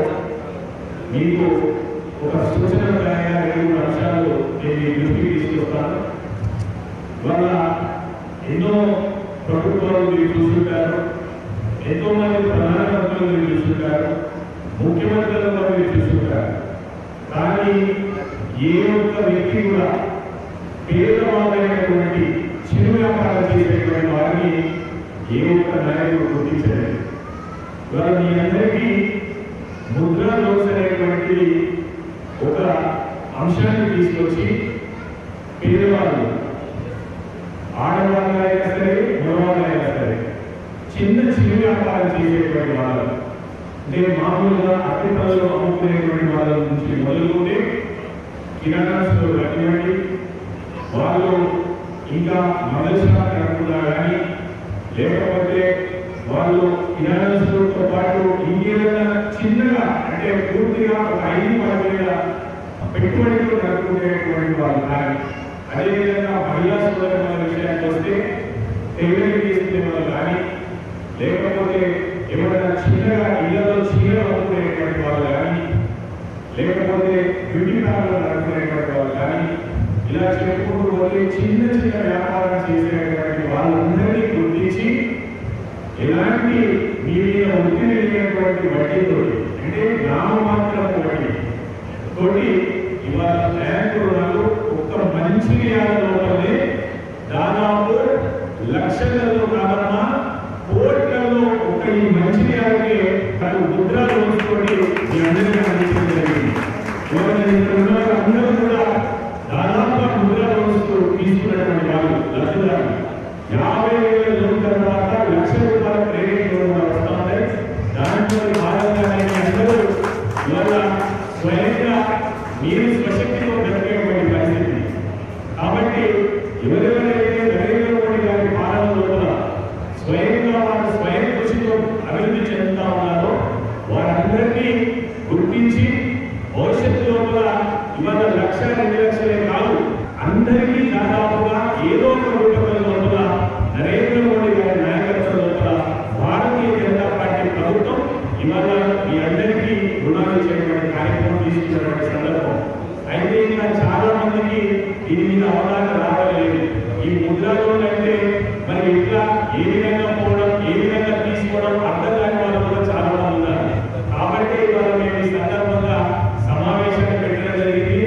మీకు ఒక సూచనప్రాయంగా 2 అంశాలు నేను మీ దృష్టికి తీసుకొస్తాను. వాళ్ళ ఎన్నో ప్రభుత్వాలు మీరు చూస్తుంటారు, ఎంతో మంది ప్రధానమంత్రులు మీరు చూస్తుంటారు, ముఖ్యమంత్రులను కూడా మీరు చూస్తుంటారు. కానీ ఏ ఒక్క వ్యక్తి కూడా పేదవాళ్ళైనటువంటి చిరు వ్యాపారం చేసేటువంటి వారిని ఏ ఒక్క నాయకుడు గుర్తించలేదు. ఇవాళ మీ అందరికీ ముద్ర లోన్స్ అనేటువంటి అనేటువంటి ఒక అంశాన్ని తీసుకొచ్చి పేదవాళ్ళు ఆడవాళ్ళైనా సరే మగవాళ్ళైనా సరే చిన్న వ్యాపారం చేసేటువంటి వాళ్ళు అంటే మామూలుగా అట్టి పనులు అమ్ముకునేటువంటి వాళ్ళ నుంచి మొదలుకుంటే కిరాణా స్టోర్ కానివ్వండి, వాళ్ళు ఇంకా మందుల షాప్ కాకుండా కానీ, లేకపోతే వాళ్ళు కిరాణా స్టోర్తో పాటు ఇంకేదైనా చిన్నగా అంటే పూర్తిగా ఒక 5-10 వేల పెట్టుబడితో నడుపుకునేటువంటి వాళ్ళు కానీ, అదేవిధంగా మహిళా సోదరుల విషయానికి వస్తే టైలరింగ్ చేసే వాళ్ళు కానీ, లేకపోతే ఏమైనా చిన్నగా ఇళ్లలో చీరలు అమ్ముకునేటువంటి వాళ్ళు కానీ, లేకపోతే బ్యూటీ పార్లర్ నడుపుకునేటువంటి వాళ్ళు కానీ, ఇలా చెప్పుకుంటూ పోతే చిన్న చిన్న వ్యాపారం చేసేటువంటి వాళ్ళందరినీ గుర్తించి ఎలాంటి మీ మీద ఒత్తిడి లేనటువంటి వడ్డీతో అంటే నామమాత్రం వడ్డీ తోటి ఇవాళ బ్యాంకు రుణాలు ఒక్క మంచి లోపలే దాదాపు లక్షలలో కాదన్నా కోట్లలో ఒక ఈ మంచి తను ముద్రాలు ఉంచుకొని మీ అందరికీ అందించడం జరిగింది. అందరూ కూడా దాదాపుగా ముద్రాలు ఉంచుతూ తీసుకున్నటువంటి వాళ్ళు లబ్ధిదారులు 50,000 లోన్ తర్వాత ₹1,00,000 క్రెడిట్ లోన్ వస్తుంది. దాంట్లో భాగంగానే అందరూ ఇవాళ స్వయంగా మీరు స్వశక్తితో బ్రతికేటువంటి పరిస్థితి. కాబట్టి ఎవరెవరైతే నరేంద్ర మోడీ గారి పాలన లోపల స్వయంగా వారు స్వయం కృషితో అభివృద్ధి చెందుతా ఉన్నారో వారందరినీ గుర్తించి భవిష్యత్తు లోపల ఇవాళ 1,00,000-2 లక్షలే కాదు, అందరికీ దాదాపుగా ఏదో ఒక రూపంలో లోపల నరేంద్ర మోడీ గారి నాయకత్వం లోపల భారతీయ జనతా పార్టీ ప్రభుత్వం ఇవాళ మీ అందరికీ రుణాలు ఇచ్చేటువంటి కార్యక్రమం తీసుకున్నటువంటి సందర్భం. అయితే ఇంకా చాలా మందికి దీని మీద అవగాహన రావలేదు. ఈ ముద్రా లోన్ అంటే మరి ఇట్లా ఏ విధంగా పోవడం, ఏ విధంగా తీసుకోవడం అర్థం కాని వాళ్ళు కూడా చాలా మంది ఉన్నారు. కాబట్టి ఇవాళ మేము ఈ సందర్భంగా సమావేశాన్ని పెట్టడం జరిగింది.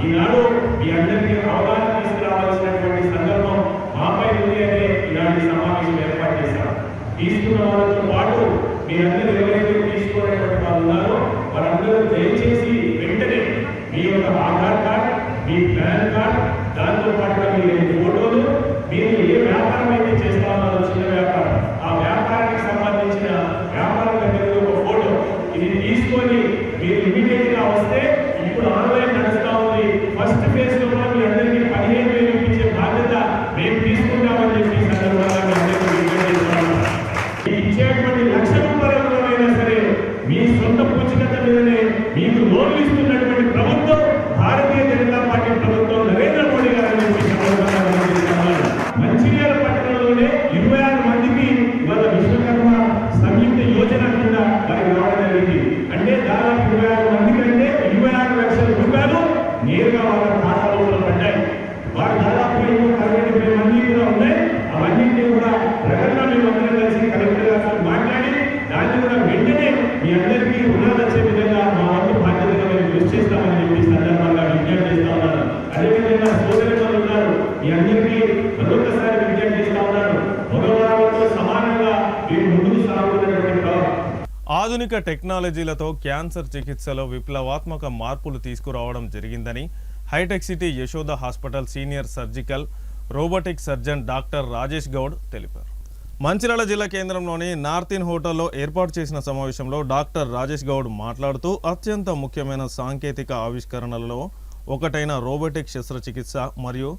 ఈనాడు మీ అందరికీ అవగాహన తీసుకురావాల్సినటువంటి సందర్భం మాపై ఉంది అనే ఇలాంటి సమావేశం ఏర్పాటు చేశాం. తీసుకున్న వాళ్ళతో పాటు మీరందరూ ఎవరైతే తీసుకోవడానికి వాళ్ళు ఉన్నారో వారందరూ దయచేసి వెంటనే మీ యొక్క ఆధార్ కార్డ్, మీ పాన్ కార్డ్, దాంతో పాటుగా మీ 2 ఫోటోలు, మీరు ఏ వ్యాపారం అయితే చేస్తా ఉన్నారో చిన్న వ్యాపారం, ఆ వ్యాపారానికి సంబంధించిన వ్యాపారం దగ్గర ఒక ఫోటో ఇది తీసుకొని మీరు ఇమీడియట్ గా వస్తే ఇప్పుడు ఆన్లైన్ నడుస్తా ఉంది. ఫస్ట్ ఫేజ్ లో మీ అందరికీ 15,000 ఇచ్చే బాధ్యత మేము తీసుకుంటామని చెప్పి సందర్భంగా మీ అందరికీ విజ్ఞప్తి చేస్తున్నాను. ఇచ్చేటువంటి ₹1,00,000 సరే మీ సొంత పూచికత మీదనే మీకు లోన్లు ఇస్తున్నటువంటి ప్రభుత్వం భారతీయ జనతా పార్టీ ప్రభుత్వం నరేంద్ర మోడీ గారు మంచిర్యాల పట్టణంలోనే 26 మందికి ఇవాళ విశ్వకర్మ సంయుక్త యోజన కింద వారికి రావడం జరిగింది. అంటే దాదాపు 26 మందికి అంటే ₹26 లక్షల నేరుగా వాళ్ళ ఖాతాలో పడ్డాయి. వారు దాదాపు 60 మంది కూడా ఉన్నాయి. అవన్నింటినీ కూడా ప్రకటన మేము అందరం కలిసి కలెక్టర్ గారితో మాట్లాడి దాన్ని కూడా వెంటనే మీ అందరికీ రుణాలు వచ్చే విధంగా మా వంతు బాధ్యతగా మేము కృషి చేస్తామని చెప్పి సందర్భంగా విజ్ఞప్తి చేస్తా ఉన్నాను. అదేవిధంగా సోదరులు ఉన్నారు, మీ అందరికీ మరొకసారి విజ్ఞప్తి చేస్తా ఉన్నాను. మగవాళ్ళతో సమానంగా మీరు ముందుకు సాగుతున్నటువంటి ఆధునిక టెక్నాలజీలతో క్యాన్సర్ చికిత్సలో విప్లవాత్మక మార్పులు తీసుకురావడం జరిగిందని hitech city Yashoda hospital senior surgical robotic surgeon doctor Rajesh Gaud తెలిపారు. మంచిర్యాల జిల్లా కేంద్రంలోని నార్త్ ఇన్ హోటల్లో ఏర్పాటు చేసిన సమావేశంలో డాక్టర్ రాజేష్ గౌడ్ మాట్లాడుతూ అత్యంత ముఖ్యమైన సాంకేతిక ఆవిష్కరణలలో ఒకటైన రోబోటిక్ శస్త్రచికిత్స మరియు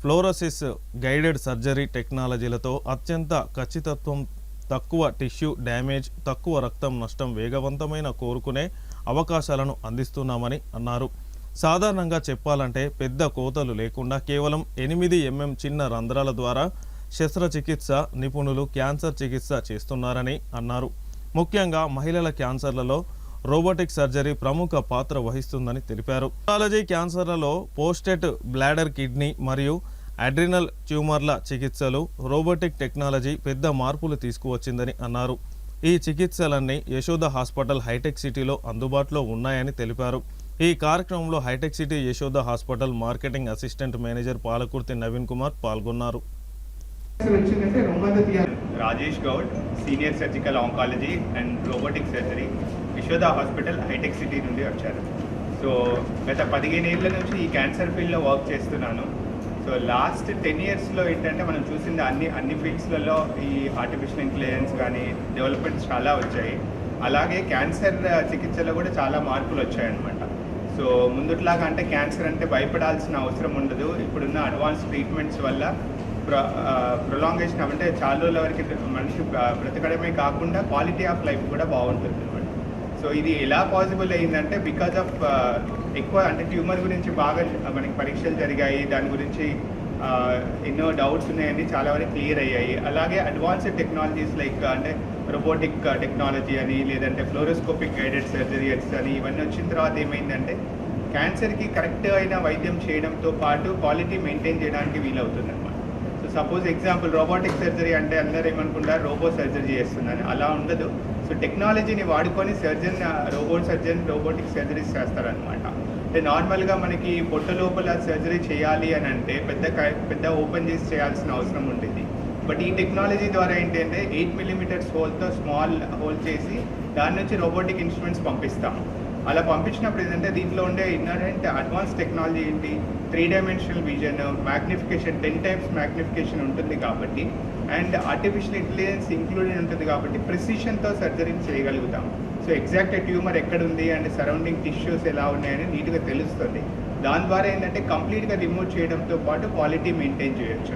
ఫ్లోరోసిస్ గైడెడ్ సర్జరీ టెక్నాలజీలతో అత్యంత ఖచ్చితత్వం, తక్కువ టిష్యూ డ్యామేజ్, తక్కువ రక్తం నష్టం, వేగవంతమైన కోరుకునే అవకాశాలను అందిస్తున్నామని అన్నారు. సాధారణంగా చెప్పాలంటే పెద్ద కోతలు లేకుండా కేవలం 8 mm చిన్న రంధ్రాల ద్వారా శస్త్రచికిత్స నిపుణులు క్యాన్సర్ చికిత్స చేస్తున్నారని అన్నారు. ముఖ్యంగా మహిళల క్యాన్సర్లలో రోబోటిక్ సర్జరీ ప్రముఖ పాత్ర వహిస్తుందని తెలిపారు. న్యూరాలజీ క్యాన్సర్లలో పోస్టెట్ బ్లాడర్, కిడ్నీ మరియు అడ్రినల్ ట్యూమర్ల చికిత్సలు రోబోటిక్ టెక్నాలజీ పెద్ద మార్పులు తీసుకువచ్చిందని అన్నారు. ఈ చికిత్సలన్నీ యశోద హాస్పిటల్ హైటెక్ సిటీలో అందుబాటులో ఉన్నాయని తెలిపారు. ఈ కార్యక్రమంలో hitech city Yashoda hospital marketing assistant manager Palakurthi Naveen Kumar పాల్గొన్నారు. Rajesh Gaud, Senior Surgical Oncology and Robotic Surgery, Yashoda hospital hitech city నుండి వచ్చాను. సో గత 15 ఏళ్ల నుంచి ఈ క్యాన్సర్ ఫీల్డ్లో వర్క్ చేస్తున్నాను. సో లాస్ట్ 10 ఇయర్స్లో ఏంటంటే మనం చూసింది అన్ని ఫీల్డ్స్లలో ఈ ఆర్టిఫిషియల్ ఇంటెలిజెన్స్ కానీ డెవలప్మెంట్స్ చాలా వచ్చాయి. అలాగే క్యాన్సర్ చికిత్సలో కూడా చాలా మార్పులు వచ్చాయన్నమాట. సో ముందుట్లాగా అంటే క్యాన్సర్ అంటే భయపడాల్సిన అవసరం ఉండదు. ఇప్పుడున్న అడ్వాన్స్ ట్రీట్మెంట్స్ వల్ల ప్రొలాంగేషన్ అంటే చాలా రోజుల వరకు మనిషి బ్రతకడమే కాకుండా క్వాలిటీ ఆఫ్ లైఫ్ కూడా బాగుంటుంది అనమాట. సో ఇది ఎలా పాసిబుల్ అయిందంటే బికాజ్ ఆఫ్ ఎక్కువ అంటే ట్యూమర్ గురించి బాగా మనకి పరీక్షలు జరిగాయి, దాని గురించి ఎన్నో డౌట్స్ ఉన్నాయని చాలా వరకు క్లియర్ అయ్యాయి. అలాగే అడ్వాన్స్డ్ టెక్నాలజీస్ లైక్ అంటే రోబోటిక్ టెక్నాలజీ అని లేదంటే ఫ్లోరోస్కోపిక్ గైడెడ్ సర్జరీస్ అని ఇవన్నీ వచ్చిన తర్వాత ఏమైందంటే క్యాన్సర్కి కరెక్ట్ అయిన వైద్యం చేయడంతో పాటు క్వాలిటీ మెయింటైన్ చేయడానికి వీలవుతుంది అనమాట. So suppose example robotic surgery అంటే అందరూ ఏమనుకుంటారు రోబో సర్జరీ చేస్తుందని, అలా ఉండదు. సో టెక్నాలజీని వాడుకొని రోబోటిక్ సర్జరీస్ చేస్తారనమాట. అంటే నార్మల్గా మనకి పొట్ట లోపల సర్జరీ చేయాలి అని అంటే పెద్ద ఓపెన్ చేసి చేయాల్సిన అవసరం ఉండేది. బట్ ఈ టెక్నాలజీ ద్వారా ఏంటంటే 8 mm హోల్తో స్మాల్ హోల్ చేసి దాని నుంచి రోబోటిక్ ఇన్స్ట్రుమెంట్స్ పంపిస్తాము. అలా పంపించినప్పుడు ఏంటంటే దీంట్లో ఉండే ఇన్నరెంట్ అడ్వాన్స్ టెక్నాలజీ ఏంటి, 3 dimensional vision, magnification 10 times magnification ఉంటుంది కాబట్టి, అండ్ ఆర్టిఫిషియల్ ఇంటెలిజెన్స్ ఇంక్లూడెడ్ ఉంటుంది కాబట్టి ప్రిసిషన్తో సర్జరీని చేయగలుగుతాం. సో ఎగ్జాక్ట్ ట్యూమర్ ఎక్కడుంది అండ్ సరౌండింగ్ టిష్యూస్ ఎలా ఉన్నాయని నీట్గా తెలుస్తుంది. దాని ద్వారా ఏంటంటే కంప్లీట్గా రిమూవ్ చేయడంతో పాటు క్వాలిటీ మెయింటైన్ చేయొచ్చు.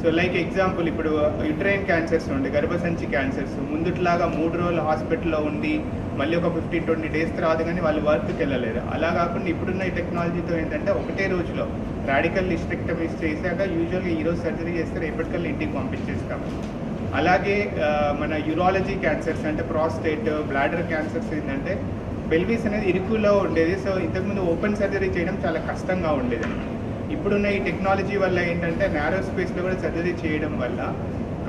సో లైక్ ఎగ్జాంపుల్ ఇప్పుడు యుట్రైన్ క్యాన్సర్స్ ఉండే గర్భసంచి క్యాన్సర్స్ ముందుట్లాగా 3 రోజులు హాస్పిటల్లో ఉండి మళ్ళీ ఒక 15-20 days తర్వాత కానీ వాళ్ళు వర్క్కి వెళ్ళలేరు. అలా కాకుండా ఇప్పుడున్న ఈ టెక్నాలజీతో ఏంటంటే ఒకటే రోజులో రాడికల్ హిస్టెక్టమీస్ చేశాక యూజువల్గా ఈరోజు సర్జరీ చేస్తే రేపటికల్లా ఇంటికి పంపించేస్తాము. అలాగే మన యూరాలజీ క్యాన్సర్స్ అంటే ప్రాస్టేట్, బ్లాడర్ క్యాన్సర్స్ ఏంటంటే పెల్విస్ అనేది ఇరుకులో ఉండేది. సో ఇంతకుముందు ఓపెన్ సర్జరీ చేయడం చాలా కష్టంగా ఉండేది. ఇప్పుడున్న ఈ టెక్నాలజీ వల్ల ఏంటంటే నారో స్పేస్లో కూడా సర్జరీ చేయడం వల్ల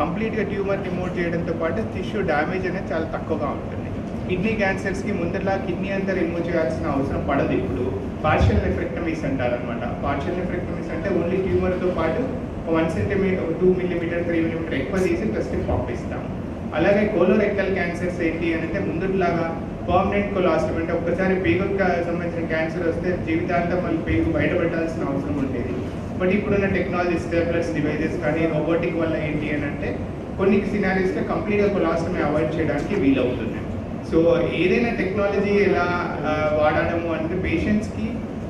కంప్లీట్గా ట్యూమర్ రిమూవ్ చేయడంతో పాటు టిష్యూ డ్యామేజ్ అనేది చాలా తక్కువగా ఉంటుంది. కిడ్నీ క్యాన్సర్స్కి ముందరలా కిడ్నీ అంతా రిమూవ్ చేయాల్సిన అవసరం పడదు. ఇప్పుడు పార్షియల్ నెఫ్రెక్టమీస్ అంటారనమాట. పార్షియల్ నెఫ్రెక్టమీస్ అంటే ఓన్లీ ట్యూమర్తో పాటు 1 cm, 2 mm, 3 mm ఎక్కువ తీసి ప్లస్కి పంపిస్తాం. అలాగే కోలోరెక్టల్ క్యాన్సర్స్ ఏంటి అని అంటే ముందులాగా పర్మనెంట్ కొలాస్టమీ అంటే ఒక్కసారి పేగుకి సంబంధించిన క్యాన్సర్ వస్తే జీవితాంతం మళ్ళీ పేగు బయటపెట్టాల్సిన అవసరం ఉండేది. బట్ ఇప్పుడున్న టెక్నాలజీ స్టేప్లర్స్ డివైజెస్ కానీ రోబోటిక్ వల్ల ఏంటి అని అంటే కొన్ని సినారీస్లో కంప్లీట్గా కొలాస్టమీ అవాయిడ్ చేయడానికి వీలవుతుంది. సో ఏదైనా టెక్నాలజీ ఎలా వాడడము అంటే పేషెంట్స్కి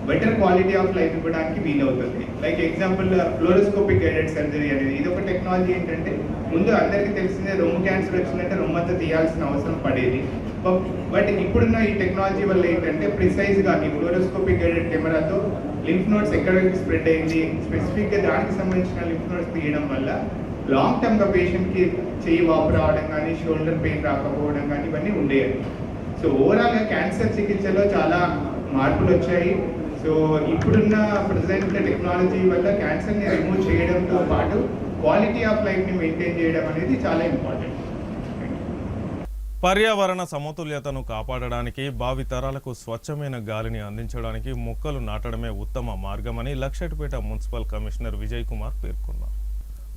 బెటర్ క్వాలిటీ ఆఫ్ లైఫ్ ఇవ్వడానికి వీలవుతుంది. లైక్ ఎగ్జాంపుల్ ఫ్లోరోస్కోపిక్ గైడెడ్ సర్జరీ అనేది ఇది ఒక టెక్నాలజీ. ఏంటంటే ముందు అందరికీ తెలిసిందే రొమ్ము క్యాన్సర్ వచ్చిందంటే రొమ్మంతా తీయాల్సిన అవసరం పడేది. బట్ ఇప్పుడున్న ఈ టెక్నాలజీ వల్ల ఏంటంటే ప్రిసైజ్గా ఈ ఫ్లోరోస్కోపిక్ గైడెడ్ కెమెరాతో లింఫ్ నోడ్స్ ఎక్కడికి స్ప్రెడ్ అయింది స్పెసిఫిక్గా దానికి సంబంధించిన లింఫ్ నోడ్స్ తీయడం వల్ల లాంగ్ టర్మ్గా పేషెంట్కి చెయ్యి వాపు రావడం కానీ షోల్డర్ పెయిన్ రాకపోవడం కానీ ఇవన్నీ ఉండేవి. సో ఓవరాల్గా క్యాన్సర్ చికిత్సలో చాలా మార్పులు వచ్చాయి. సో ఇప్పుడున్న ప్రజెంట్ టెక్నాలజీ వల్ల క్యాన్సర్ని రిమూవ్ చేయడంతో పాటు క్వాలిటీ ఆఫ్ లైఫ్ని మెయింటైన్ చేయడం అనేది చాలా ఇంపార్టెంట్. పర్యావరణ సమతుల్యతను కాపాడడానికి భావితరాలకు స్వచ్ఛమైన గాలిని అందించడానికి మొక్కలు నాటడమే ఉత్తమ మార్గమని లక్షెట్పేట మున్సిపల్ కమిషనర్ విజయ్ కుమార్ పేర్కొన్నారు.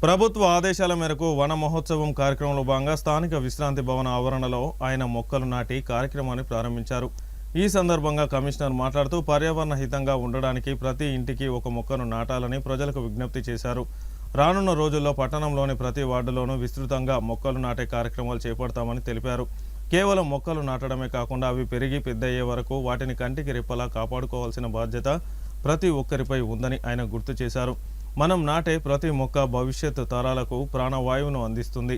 ప్రభుత్వ ఆదేశాల మేరకు వన మహోత్సవం కార్యక్రమంలో భాగంగా స్థానిక విశ్రాంతి భవన ఆవరణలో ఆయన మొక్కలు నాటి కార్యక్రమాన్ని ప్రారంభించారు. ఈ సందర్భంగా కమిషనర్ మాట్లాడుతూ పర్యావరణ హితంగా ఉండడానికి ప్రతి ఇంటికి ఒక మొక్కను నాటాలని ప్రజలకు విజ్ఞప్తి చేశారు. రానున్న రోజుల్లో పట్టణంలోని ప్రతి వార్డులోనూ విస్తృతంగా మొక్కలు నాటే కార్యక్రమాలు చేపడతామని తెలిపారు. కేవలం మొక్కలు నాటడమే కాకుండా అవి పెరిగి పెద్దయ్యే వరకు వాటిని కంటికి రెప్పలా కాపాడుకోవాల్సిన బాధ్యత ప్రతి ఒక్కరిపై ఉందని ఆయన గుర్తు చేశారు. మనం నాటే ప్రతి మొక్క భవిష్యత్తు తరాలకు ప్రాణవాయువును అందిస్తుంది.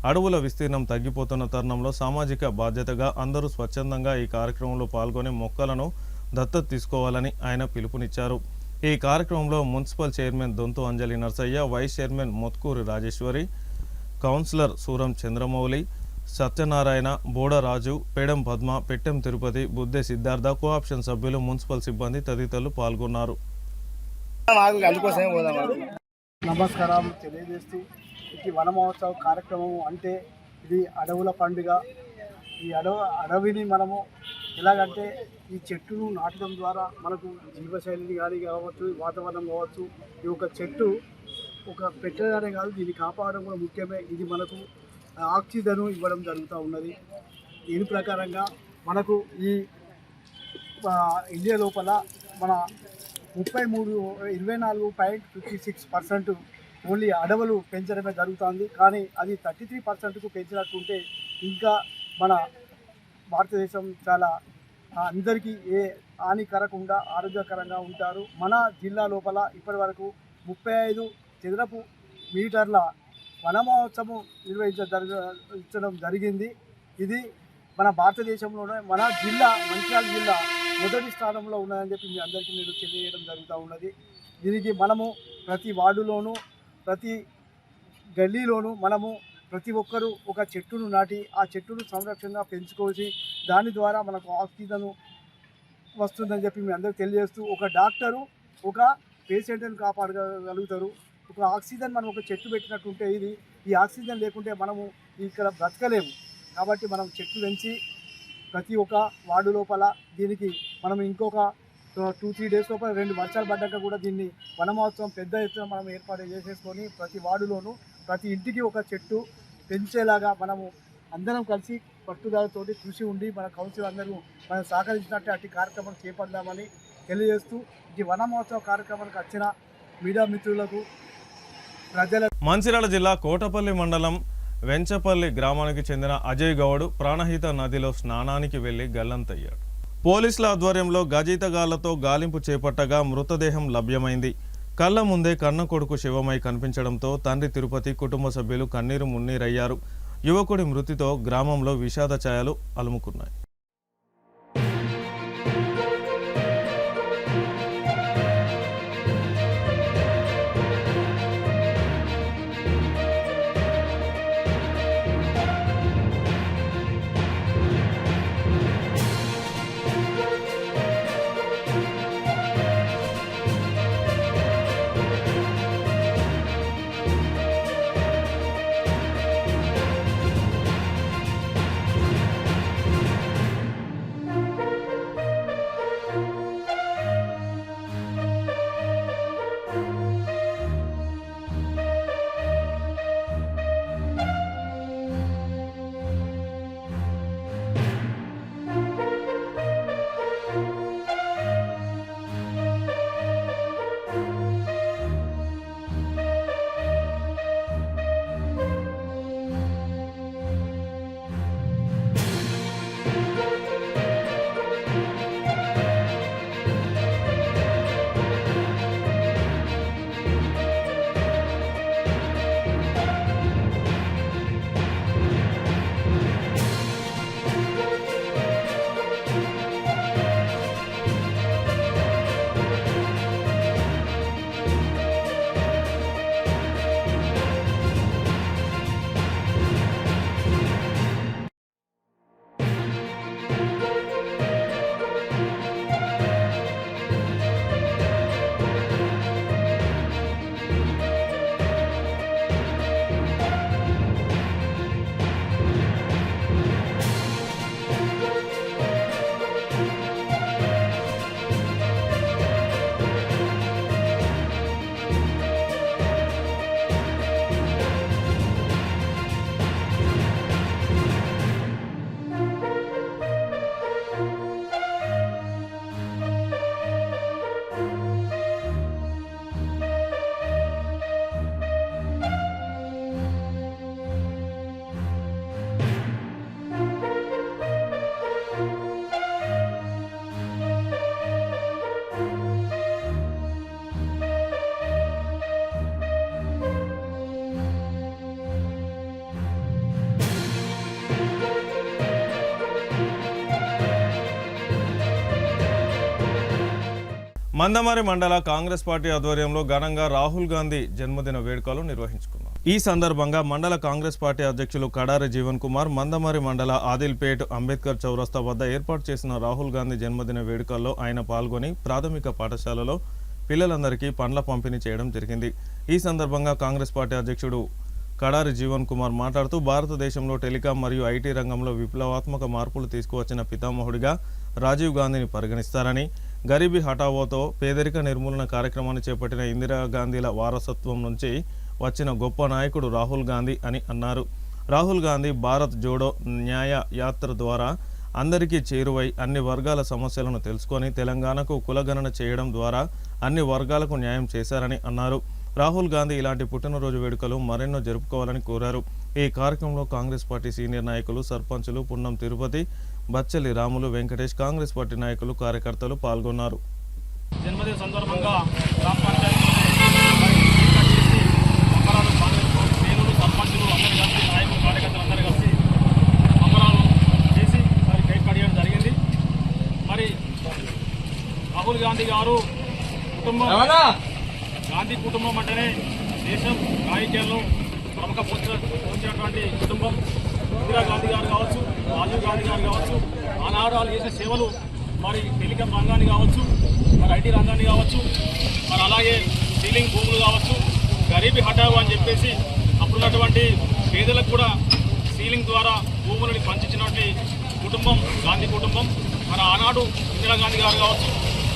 అడవుల విస్తీర్ణం తగ్గిపోతున్న తరుణంలో సామాజిక బాధ్యతగా అందరూ స్వచ్ఛందంగా ఈ కార్యక్రమంలో పాల్గొని మొక్కలను దత్తత తీసుకోవాలని ఆయన పిలుపునిచ్చారు. ఈ కార్యక్రమంలో municipal chairman Donthu Anjali Narsaiah, vice chairman Motkuri Rajeshwari, councillor Suram Chandramouli, Satyanarayana, Bodaraju, Pedam Padma, Pettem Tirupati, Buddhe Siddhartha, cooption సభ్యులు, మున్సిపల్ సిబ్బంది తదితరులు పాల్గొన్నారు. నమస్కారం తెలియజేస్తూ ఈ వన మహోత్సవ కార్యక్రమం అంటే ఇది అడవుల పండుగ. ఈ అడవిని మనము ఎలాగంటే ఈ చెట్టును నాటడం ద్వారా మనకు జీవశైలిని కానీ కావచ్చు, వాతావరణం కావచ్చు, ఈ ఒక చెట్టు ఒక పెట్టగానే కాదు దీన్ని కాపాడడం కూడా ముఖ్యమే. ఇది మనకు ఆక్సిజన్ ఇవ్వడం జరుగుతూ ఉన్నది. దీని ప్రకారంగా మనకు ఈ ఇండియా లోపల మన 24.56% ఓన్లీ అడవులు పెంచడమే జరుగుతుంది. కానీ అది 33%కు పెంచినట్టుంటే ఇంకా మన భారతదేశం చాలా అందరికీ ఏ హానికరకుండా ఆరోగ్యకరంగా ఉంటారు. మన జిల్లా లోపల ఇప్పటి వరకు 35 చదరపు మీటర్ల వన మహోత్సవం నిర్వహించడం జరిగింది. ఇది మన భారతదేశంలోనే మన జిల్లా మంచిర్యాల జిల్లా మొదటి స్థానంలో ఉన్నదని చెప్పి మీ అందరికీ నేను తెలియజేయడం జరుగుతూ ఉన్నది. దీనికి మనము ప్రతి వార్డులోనూ ప్రతి గల్లీలోనూ మనము ప్రతి ఒక్కరూ ఒక చెట్టును నాటి ఆ చెట్టును సంరక్షణగా పెంచుకోవచ్చు. దాని ద్వారా మనకు ఆక్సిజన్ వస్తుందని చెప్పి మీ అందరికీ తెలియజేస్తూ, ఒక డాక్టరు ఒక పేషెంట్ని కాపాడగలుగుతారు. ఒక ఆక్సిజన్ మనం ఒక చెట్టు పెట్టినట్టుంటే ఈ ఆక్సిజన్ లేకుంటే మనము ఇక్కడ బ్రతకలేము. కాబట్టి మనం చెట్లు పెంచి ప్రతి ఒక్క వార్డు లోపల దీనికి మనం ఇంకొక 2-3 డేస్ లోపల 2 వర్షాలు పడ్డాక కూడా దీన్ని వన మహోత్సవం పెద్ద ఎత్తున మనం ఏర్పాటు చేసేసుకొని ప్రతి వార్డులోనూ ప్రతి ఇంటికి ఒక చెట్టు పెంచేలాగా మనము అందరం కలిసి పట్టుదలతోటి కృషి ఉండి మన కౌన్సిల్ అందరూ మనం సహకరించినట్టు అట్టి కార్యక్రమం చేపడదామని తెలియజేస్తూ ఈ వన మహోత్సవ కార్యక్రమానికి వచ్చిన మీడియా మిత్రులకు ప్రజల మంచిర్యాల జిల్లా కోటపల్లి మండలం వెంచపల్లి గ్రామానికి చెందిన అజయ్ గౌడ్ ప్రాణహిత నదిలో స్నానానికి వెళ్లి గల్లంతయ్యాడు. పోలీసుల ఆధ్వర్యంలో గజీతగాళ్లతో గాలింపు చేపట్టగా మృతదేహం లభ్యమైంది. కళ్ల ముందే కన్న కొడుకు శివమై కనిపించడంతో తండ్రి తిరుపతి కుటుంబ సభ్యులు కన్నీరు మున్నీరయ్యారు. యువకుడి మృతితో గ్రామంలో విషాద ఛాయలు అలుముకున్నాయి. మందమరి మండల కాంగ్రెస్ పార్టీ ఆధ్వర్యంలో ఘనంగా రాహుల్ గాంధీ జన్మదిన వేడుకలు నిర్వహించుకున్నారు. ఈ సందర్భంగా మండల కాంగ్రెస్ పార్టీ అధ్యక్షులు కడారి జీవన్ కుమార్ మందమరి మండల ఆదిల్పేట్ అంబేద్కర్ చౌరస్తా వద్ద ఏర్పాటు చేసిన రాహుల్ గాంధీ జన్మదిన వేడుకల్లో ఆయన పాల్గొని ప్రాథమిక పాఠశాలలో పిల్లలందరికీ పండ్ల పంపిణీ చేయడం జరిగింది. ఈ సందర్భంగా కాంగ్రెస్ పార్టీ అధ్యక్షుడు కడారి జీవన్ కుమార్ మాట్లాడుతూ భారతదేశంలో టెలికాం మరియు ఐటీ రంగంలో విప్లవాత్మక మార్పులు తీసుకువచ్చిన పితామహుడిగా రాజీవ్ గాంధీని పరిగణిస్తారని, గరీబీ హఠావోతో పేదరిక నిర్మూలన కార్యక్రమాన్ని చేపట్టిన ఇందిరాగాంధీల వారసత్వం నుంచి వచ్చిన గొప్ప నాయకుడు రాహుల్ గాంధీ అని అన్నారు. రాహుల్ గాంధీ భారత్ జోడో న్యాయ యాత్ర ద్వారా అందరికీ చేరువై అన్ని వర్గాల సమస్యలను తెలుసుకొని తెలంగాణకు కులగణన చేయడం ద్వారా అన్ని వర్గాలకు న్యాయం చేశారని అన్నారు. రాహుల్ గాంధీ ఇలాంటి పుట్టినరోజు వేడుకలు మరెన్నో జరుపుకోవాలని కోరారు. ఈ కార్యక్రమంలో కాంగ్రెస్ పార్టీ సీనియర్ నాయకులు, సర్పంచులు పున్నం తిరుపతి, బచ్చలి రాములు, వెంకటేష్, కాంగ్రెస్ పార్టీ నాయకులు, కార్యకర్తలు పాల్గొన్నారు. జన్మదిన సందర్భంగా గ్రామ పంచాయతీ సర్పంచులు అందరూ కలిసి, నాయకులు, కార్యకర్తలు అందరూ కలిసి సంబరాలు చేసి మరి కేక్ కట్ చేయడం జరిగింది. మరి రాహుల్ గాంధీ గారు కుటుంబం, గాంధీ కుటుంబం అంటేనే దేశం రాజకీయాల్లో ప్రముఖ పోసినటువంటి కుటుంబం. ఇందిరాగాంధీ గారు కావచ్చు, రాజీవ్ గాంధీ గారు కావచ్చు, ఆనాడు వాళ్ళు చేసిన సేవలు మరి టెలికాం రంగాన్ని కావచ్చు, మరి ఐటీ రంగాన్ని కావచ్చు, మరి అలాగే సీలింగ్ భూములు కావచ్చు, గరీబీ హఠావు అని చెప్పేసి అప్పుడున్నటువంటి పేదలకు కూడా సీలింగ్ ద్వారా భూములని పంచించినటువంటి కుటుంబం గాంధీ కుటుంబం. మన ఆనాడు ఇందిరాగాంధీ గారు కావచ్చు,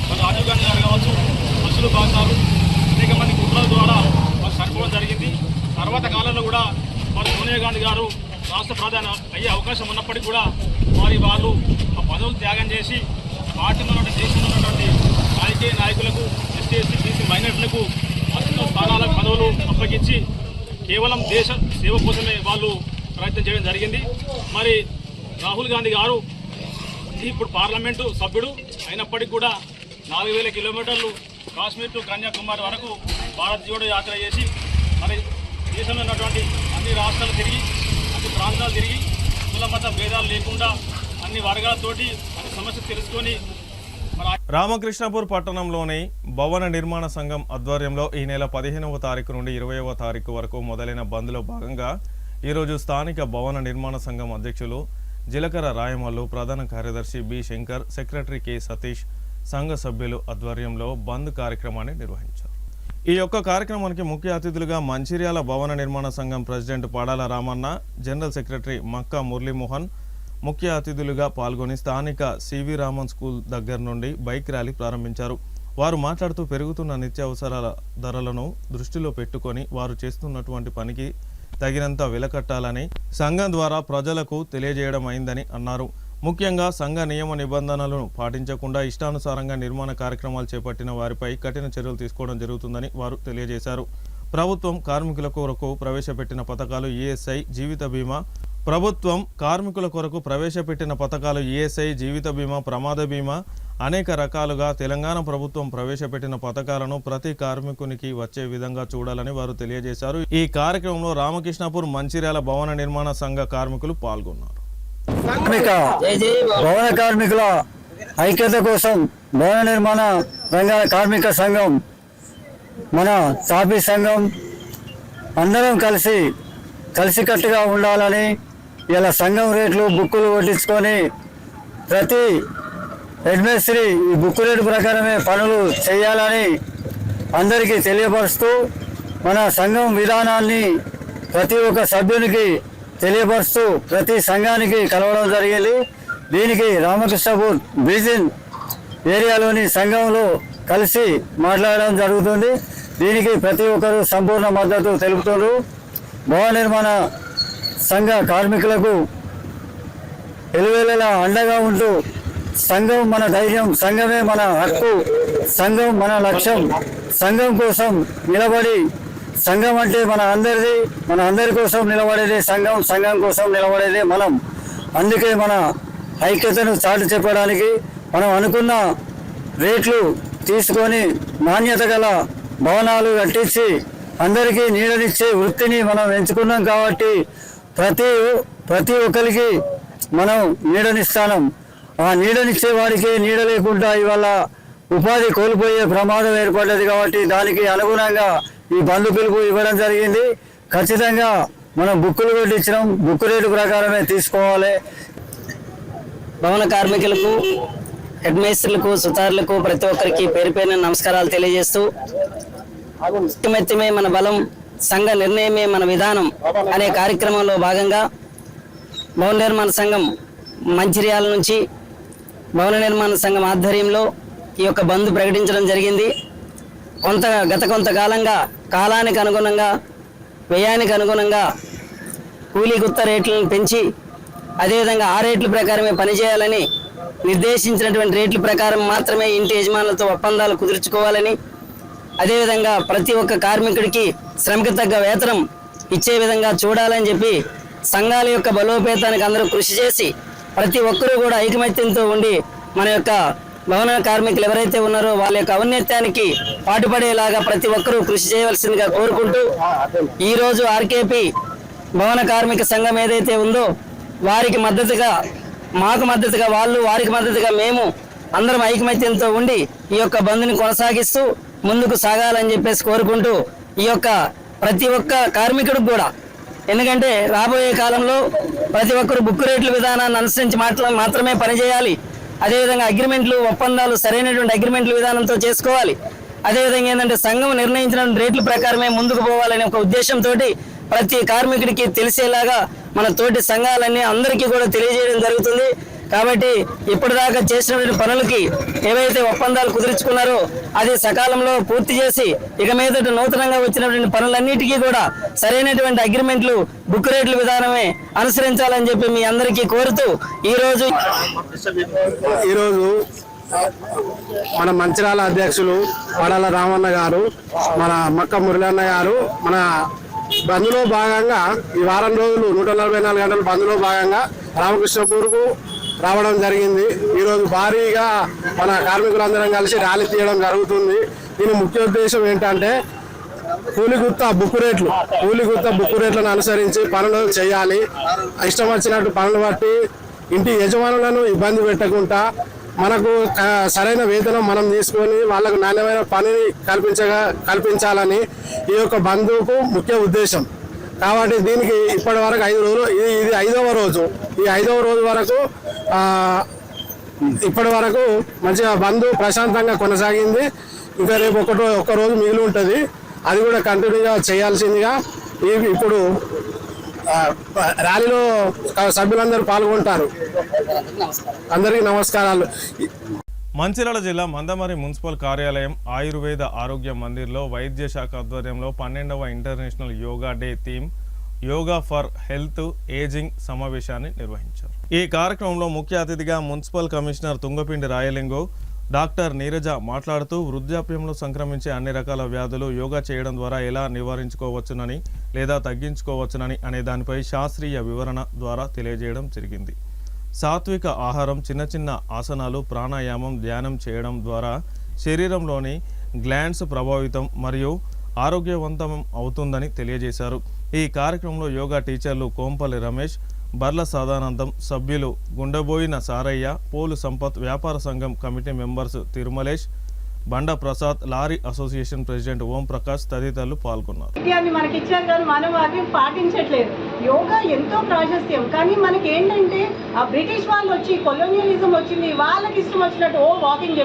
మరి రాజీవ్ గాంధీ గారు కావచ్చు, బస్సులు బాసాలు అనేక మంది కుట్రల ద్వారా మరి చనిపోవడం జరిగింది. తర్వాత కాలంలో కూడా మరి సోనియా గాంధీ గారు రాష్ట్ర ప్రధాని అయ్యే అవకాశం ఉన్నప్పటికీ కూడా మరి వాళ్ళు ఆ పదవులు త్యాగం చేసి పార్టీలో ఉన్నటువంటి దేశంలో ఉన్నటువంటి రాజకీయ నాయకులకు, ఎస్సీ, ఎస్సీ, బీసీ మైనార్టీలకు అత్యున్నత స్థానాల పదవులు అప్పగించి కేవలం దేశ సేవ కోసమే వాళ్ళు ప్రయత్నం చేయడం జరిగింది. మరి రాహుల్ గాంధీ గారు ఇప్పుడు పార్లమెంటు సభ్యుడు అయినప్పటికీ కూడా 4000 కిలోమీటర్లు కాశ్మీర్ టు కన్యాకుమారి వరకు భారత్ జోడో యాత్ర చేసి మరి దేశంలో ఉన్నటువంటి అన్ని రాష్ట్రాలు తిరిగి, అన్ని ప్రాంతాలు తిరిగి, కుల మత భేదాలు లేకుండా అన్ని వర్గాలతోటి అన్ని సమస్యలు తెలుసుకొని రామకృష్ణపూర్ పట్టణంలోని భవన నిర్మాణ సంఘం ఆధ్వర్యంలో ఈ నెల 15వ తారీఖు నుండి 20వ తారీఖు వరకు మొదలైన బంద్లో భాగంగా ఈరోజు స్థానిక భవన నిర్మాణ సంఘం అధ్యక్షులు జిలకర రాయమల్లు, ప్రధాన కార్యదర్శి B Shankar, secretary K Satish, సంఘ సభ్యులు ఆధ్వర్యంలో బంద్ కార్యక్రమాన్ని నిర్వహించారు. ఈ యొక్క కార్యక్రమానికి ముఖ్య అతిథులుగా మంచిర్యాల భవన నిర్మాణ సంఘం ప్రెసిడెంట్ పాడాల రామన్న, జనరల్ సెక్రటరీ మక్కా మురళీమోహన్ ముఖ్య అతిథులుగా పాల్గొని స్థానిక సివి రామన్ స్కూల్ దగ్గర నుండి బైక్ ర్యాలీ ప్రారంభించారు. వారు మాట్లాడుతూ పెరుగుతున్న నిత్యావసరాల ధరలను దృష్టిలో పెట్టుకొని వారు చేస్తున్నటువంటి పనికి తగినంత వెలకట్టాలని సంఘం ద్వారా ప్రజలకు తెలియజేయడం అయిందని అన్నారు. ముఖ్యంగా సంఘ నియమ నిబంధనలను పాటించకుండా ఇష్టానుసారంగా నిర్మాణ కార్యక్రమాలు చేపట్టిన వారిపై కఠిన చర్యలు తీసుకోవడం జరుగుతుందని వారు తెలియజేశారు. ప్రభుత్వం కార్మికుల కొరకు ప్రవేశపెట్టిన పథకాలు ఈఎస్ఐ, జీవిత బీమా, ఈఎస్ఐ, జీవిత బీమా, ప్రమాద బీమా అనేక రకాలుగా తెలంగాణ ప్రభుత్వం ప్రవేశపెట్టిన పథకాలను ప్రతి కార్మికునికి వచ్చే విధంగా చూడాలని వారు తెలియజేశారు. ఈ కార్యక్రమంలో రామకృష్ణపూర్ మంచిర్యాల భవన నిర్మాణ సంఘ కార్మికులు పాల్గొన్నారు. భవన కార్మికుల ఐక్యత కోసం భవన నిర్మాణ రంగాల కార్మిక సంఘం, మన తాపీ సంఘం అందరం కలిసికట్టుగా ఉండాలని ఇలా సంఘం రేట్లు బుక్కులు కొట్టించుకొని ప్రతి హెడ్మేస్త్రి ఈ బుక్కు రేటు ప్రకారమే పనులు చేయాలని అందరికీ తెలియపరుస్తూ మన సంఘం విధానాన్ని ప్రతి ఒక్క సభ్యునికి తెలియపరుస్తూ ప్రతి సంఘానికి కలవడం జరిగింది. దీనికి రామకృష్ణపూర్ బీజిన్ ఏరియాలోని సంఘంలో కలిసి మాట్లాడడం జరుగుతుంది. దీనికి ప్రతి ఒక్కరూ సంపూర్ణ మద్దతు తెలుపుతున్నారు. భవన నిర్మాణ సంఘ కార్మికులకు ఎలువెల్లలా అండగా ఉంటూ సంఘం మన ధైర్యం, సంఘమే మన హక్కు, సంఘం మన లక్ష్యం, సంఘం కోసం నిలబడి, సంఘం అంటే మన అందరి కోసం నిలబడేదే సంఘం, సంఘం కోసం నిలబడేదే మనం. అందుకే మన ఐక్యతను చాటి చెప్పడానికి మనం అనుకున్న రేట్లు తీసుకొని నాణ్యత గల భవనాలు కట్టించి అందరికీ నీడనిచ్చే వృత్తిని మనం ఎంచుకున్నాం కాబట్టి ప్రతి ఒక్కరికి మనం నీడనిస్తాం. ఆ నీడనిచ్చే వాడికి నీడ లేకుండా ఇవాళ ఉపాధి కోల్పోయే ప్రమాదం ఏర్పడ్డది కాబట్టి దానికి అనుగుణంగా ఈ బంధు పిలుపు ఇవ్వడం జరిగింది. ఖచ్చితంగా మనం బుక్కులు కొట్టించడం, బుక్కు రేటు ప్రకారమే తీసుకోవాలి. భవన కార్మికులకు, హెడ్ మేస్త్రులకు, సుతారులకు ప్రతి ఒక్కరికి పేరు పేరున నమస్కారాలు తెలియజేస్తూ, ఐక్యమత్యమే మన బలం, సంఘ నిర్ణయమే మన విధానం అనే కార్యక్రమంలో భాగంగా భవన నిర్మాణ సంఘం మంచిర్యాల నుంచి భవన నిర్మాణ సంఘం ఆధ్వర్యంలో ఈ యొక్క బంద్ ప్రకటించడం జరిగింది. గత కొంతకాలంగా కాలానికి అనుగుణంగా, వ్యయానికి అనుగుణంగా కూలీ గుత్త రేట్లను పెంచి అదేవిధంగా ఆ రేట్ల ప్రకారమే పనిచేయాలని, నిర్దేశించినటువంటి రేట్ల ప్రకారం మాత్రమే ఇంటి యజమానులతో ఒప్పందాలు కుదుర్చుకోవాలని, అదేవిధంగా ప్రతి ఒక్క కార్మికుడికి శ్రమకు తగ్గ వేతనం ఇచ్చే విధంగా చూడాలని చెప్పి సంఘాల యొక్క బలోపేతానికి అందరూ కృషి చేసి ప్రతి ఒక్కరూ కూడా ఐకమత్యంతో ఉండి మన యొక్క భవన కార్మికులు ఎవరైతే ఉన్నారో వాళ్ళ యొక్క ఔన్నత్యానికి పాటుపడేలాగా ప్రతి ఒక్కరూ కృషి చేయవలసిందిగా కోరుకుంటూ, ఈరోజు ఆర్కేపీ భవన కార్మిక సంఘం ఏదైతే ఉందో వారికి మద్దతుగా, మాకు మద్దతుగా వాళ్ళు, వారికి మద్దతుగా మేము అందరం ఐకమత్యంతో ఉండి ఈ యొక్క బంద్ని కొనసాగిస్తూ ముందుకు సాగాలని చెప్పేసి కోరుకుంటూ, ఈ యొక్క ప్రతి ఒక్క కార్మికుడికి కూడా, ఎందుకంటే రాబోయే కాలంలో ప్రతి ఒక్కరు బుక్ రేట్ల విధానాన్ని అనుసరించి మాత్రమే పనిచేయాలి. అదేవిధంగా అగ్రిమెంట్లు, ఒప్పందాలు సరైనటువంటి అగ్రిమెంట్ల విధానంతో చేసుకోవాలి. అదేవిధంగా ఏంటంటే సంఘం నిర్ణయించిన రేట్ల ప్రకారమే ముందుకు పోవాలనే ఒక ఉద్దేశంతో ప్రతి కార్మికుడికి తెలిసేలాగా మన తోటి సంఘాలన్నీ అందరికీ కూడా తెలియజేయడం జరుగుతుంది. కాబట్టి ఇప్పటిదాకా చేసినటువంటి పనులకి ఏవైతే ఒప్పందాలు కుదుర్చుకున్నారో అది సకాలంలో పూర్తి చేసి ఇక మీదట నూతనంగా వచ్చినటువంటి పనులన్నిటికీ కూడా సరైనటువంటి అగ్రిమెంట్లు, బుక్ రేట్ల విధానమే అనుసరించాలని చెప్పి మీ అందరికీ కోరుతూ ఈరోజు మన మంచిర్యాల అధ్యక్షులు పడాల రామన్న గారు, మన మక్క మురళన్న గారు మన బంద్లో భాగంగా ఈ వారం రోజులు 144 గంటల బంద్లో భాగంగా రామకృష్ణపూర్కు రావడం జరిగింది. ఈరోజు భారీగా మన కార్మికులందరం కలిసి ర్యాలీ తీయడం జరుగుతుంది. దీని ముఖ్య ఉద్దేశం ఏంటంటే కూలిగుత్త బుక్ రేట్లను అనుసరించి పనులు చేయాలి. ఇష్టం వచ్చినట్టు పనులు బట్టి ఇంటి యజమానులను ఇబ్బంది పెట్టకుండా మనకు సరైన వేతనం మనం తీసుకొని వాళ్ళకు నాణ్యమైన పనిని కల్పించాలని ఈ యొక్క బంధువుకు ముఖ్య ఉద్దేశం. కాబట్టి దీనికి ఇప్పటి వరకు 5 రోజులు, ఇది 5వ రోజు. ఈ 5వ రోజు వరకు ఇప్పటి వరకు మంచిగా బంధు ప్రశాంతంగా కొనసాగింది. ఇంకా రేపు ఒక్క రోజు మిగిలి ఉంటుంది, అది కూడా కంటిన్యూగా చేయాల్సిందిగా ఇప్పుడు ర్యాలీలో సభ్యులందరూ పాల్గొంటారు. అందరికీ నమస్కారాలు. మంచిర్యాల జిల్లా మందమరి మున్సిపల్ కార్యాలయం ఆయుర్వేద ఆరోగ్య మందిర్లో వైద్య శాఖ ఆధ్వర్యంలో 12వ international yoga day theme yoga for health ageing సమావేశాన్ని నిర్వహించారు. ఈ కార్యక్రమంలో ముఖ్య అతిథిగా municipal commissioner Tungapindi Rayalingo, doctor Neeraja మాట్లాడుతూ వృద్ధాప్యంలో సంక్రమించే అన్ని రకాల వ్యాధులు యోగా చేయడం ద్వారా ఎలా నివారించుకోవచ్చునని లేదా తగ్గించుకోవచ్చునని అనే దానిపై శాస్త్రీయ వివరణ ద్వారా తెలియజేయడం జరిగింది. సాత్విక ఆహారం, చిన్న చిన్న ఆసనాలు, ప్రాణాయామం, ధ్యానం చేయడం ద్వారా శరీరంలోని గ్లాండ్స్ ప్రభావితం మరియు ఆరోగ్యవంతం అవుతుందని తెలియజేశారు. ఈ కార్యక్రమంలో యోగా టీచర్లు కోంపల్లి రమేష్, బర్ల సాదానందం, సభ్యులు గుండెబోయిన సారయ్య, పోలు సంపత్, వ్యాపార సంఘం కమిటీ మెంబర్స్ తిరుమలేష్, బండ Prasad, lorry association president Om Prakash తదితరులు పాల్గొన్నారు. మనకి ఇచ్చారు కానీ మనం అది పాటించట్లేదు. యోగా ఎంతో ప్రాశస్త్యం, కానీ మనకి ఏంటంటే ఆ బ్రిటిష్ వాళ్ళు వచ్చి కొలోనియలిజం వచ్చింది, వాళ్ళకి ఇష్టం వచ్చినట్టు వాకింగ్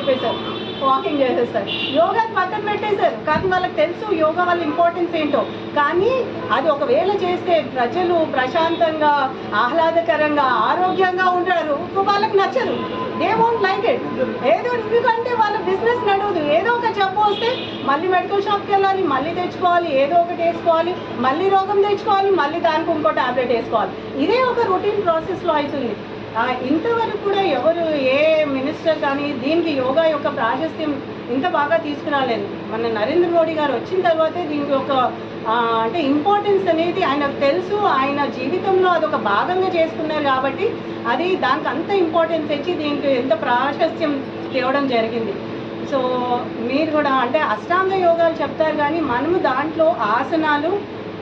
చేసేస్తారు, యోగాని పక్కన పెట్టేశారు. కానీ వాళ్ళకి తెలుసు యోగా వల్ల ఇంపార్టెన్స్ ఏంటో. కానీ అది ఒకవేళ చేస్తే ప్రజలు ప్రశాంతంగా, ఆహ్లాదకరంగా, ఆరోగ్యంగా ఉంటారు. వాళ్ళకి నచ్చదు, దే వోంట్ లైక్ ఇట్. ఏదో ఎందుకంటే వాళ్ళ బిజినెస్ నడవదు. ఏదో ఒక జబ్బు వస్తే మళ్ళీ మెడికల్ షాప్కి వెళ్ళాలి, మళ్ళీ తెచ్చుకోవాలి, ఏదో ఒకటి వేసుకోవాలి, మళ్ళీ రోగం తెచ్చుకోవాలి, మళ్ళీ దానికి ఇంకో టాబ్లెట్ వేసుకోవాలి. ఇదే ఒక రొటీన్ ప్రాసెస్లో అవుతుంది. ఇంతవరకు కూడా ఎవరు, ఏ మినిస్టర్ కానీ దీనికి యోగా యొక్క ప్రాశస్త్యం ఇంత బాగా తీసుకురాలేదు. మన నరేంద్ర మోడీ గారు వచ్చిన తర్వాతే దీనికి ఒక అంటే ఇంపార్టెన్స్ అనేది ఆయనకు తెలుసు. ఆయన జీవితంలో అదొక భాగంగా చేసుకున్నారు కాబట్టి అది దానికి అంత ఇంపార్టెన్స్ ఇచ్చి దీనికి ఎంత ప్రాశస్త్యం తేవడం జరిగింది. సో మీరు కూడా అంటే అష్టాంగ యోగాలు చెప్తారు, కానీ మనము దాంట్లో ఆసనాలు,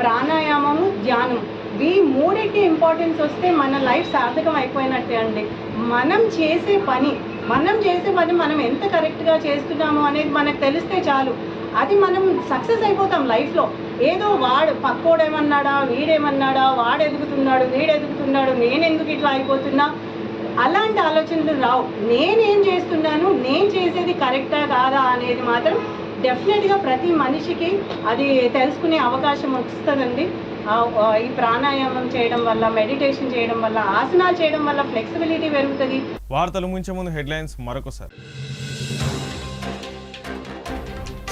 ప్రాణాయామము, ధ్యానం, ఈ మూడింటి ఇంపార్టెన్స్ వస్తే మన లైఫ్ సార్థకం అయిపోయినట్టే అండి. మనం చేసే పని మనం ఎంత కరెక్ట్గా చేస్తున్నాము అనేది మనకు తెలిస్తే చాలు, అది మనం సక్సెస్ అయిపోతాం లైఫ్లో. ఏదో పక్కోడేమన్నాడా, వీడేమన్నాడా, వాడు ఎదుగుతున్నాడు, వీడు ఎదుగుతున్నాడు, నేను ఎందుకు ఇట్లా అయిపోతున్నా, అలాంటి ఆలోచనలు రావు. నేనేం చేస్తున్నాను, నేను చేసేది కరెక్టా కాదా అనేది మాత్రం డెఫినెట్గా ప్రతి మనిషికి అది తెలుసుకునే అవకాశం వస్తుందండి. ఈ ప్రాణాయామం చేయడం వల్ల, మెడిటేషన్ చేయడం వల్ల, ఆసనాలు చేయడం వల్ల ఫ్లెక్సిబిలిటీ పెరుగుతుంది. వార్తలు ముంచే ముందు హెడ్లైన్స్ మరొకసారి.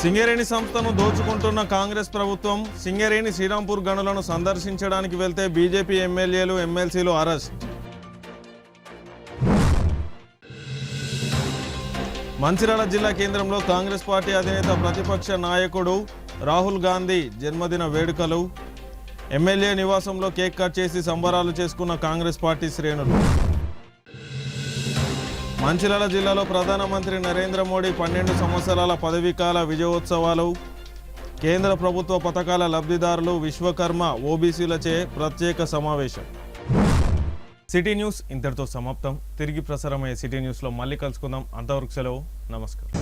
సింగరేణి సంస్థను దోచుకుంటున్న కాంగ్రెస్ ప్రభుత్వం, సింగరేణి శ్రీరాంపూర్ గనులను సందర్శించడానికి వెళ్తే బీజేపీ ఎమ్మెల్యేలు, ఎమ్మెల్సీలు అరెస్ట్. మంచిర్యాల జిల్లా కేంద్రంలో కాంగ్రెస్ పార్టీ అధినేత ప్రతిపక్ష నాయకుడు రాహుల్ గాంధీ జన్మదిన వేడుకలు. ఎమ్మెల్యే నివాసంలో కేక్ కట్ చేసి సంబరాలు చేసుకున్న కాంగ్రెస్ పార్టీ శ్రేణులు. మంచిర్యాల జిల్లాలో ప్రధానమంత్రి నరేంద్ర మోడీ 12 సంవత్సరాల పదవీకాల విజయోత్సవాలు. కేంద్ర ప్రభుత్వ పథకాల లబ్ధిదారులు విశ్వకర్మ ఓబీసీలచే ప్రత్యేక సమావేశం. సిటీ న్యూస్ ఇంతటితో సమాప్తం. తిరిగి ప్రసారమయ్యే సిటీ న్యూస్లో మళ్ళీ కలుసుకుందాం. అంతవరకు సెలవు. నమస్కారం.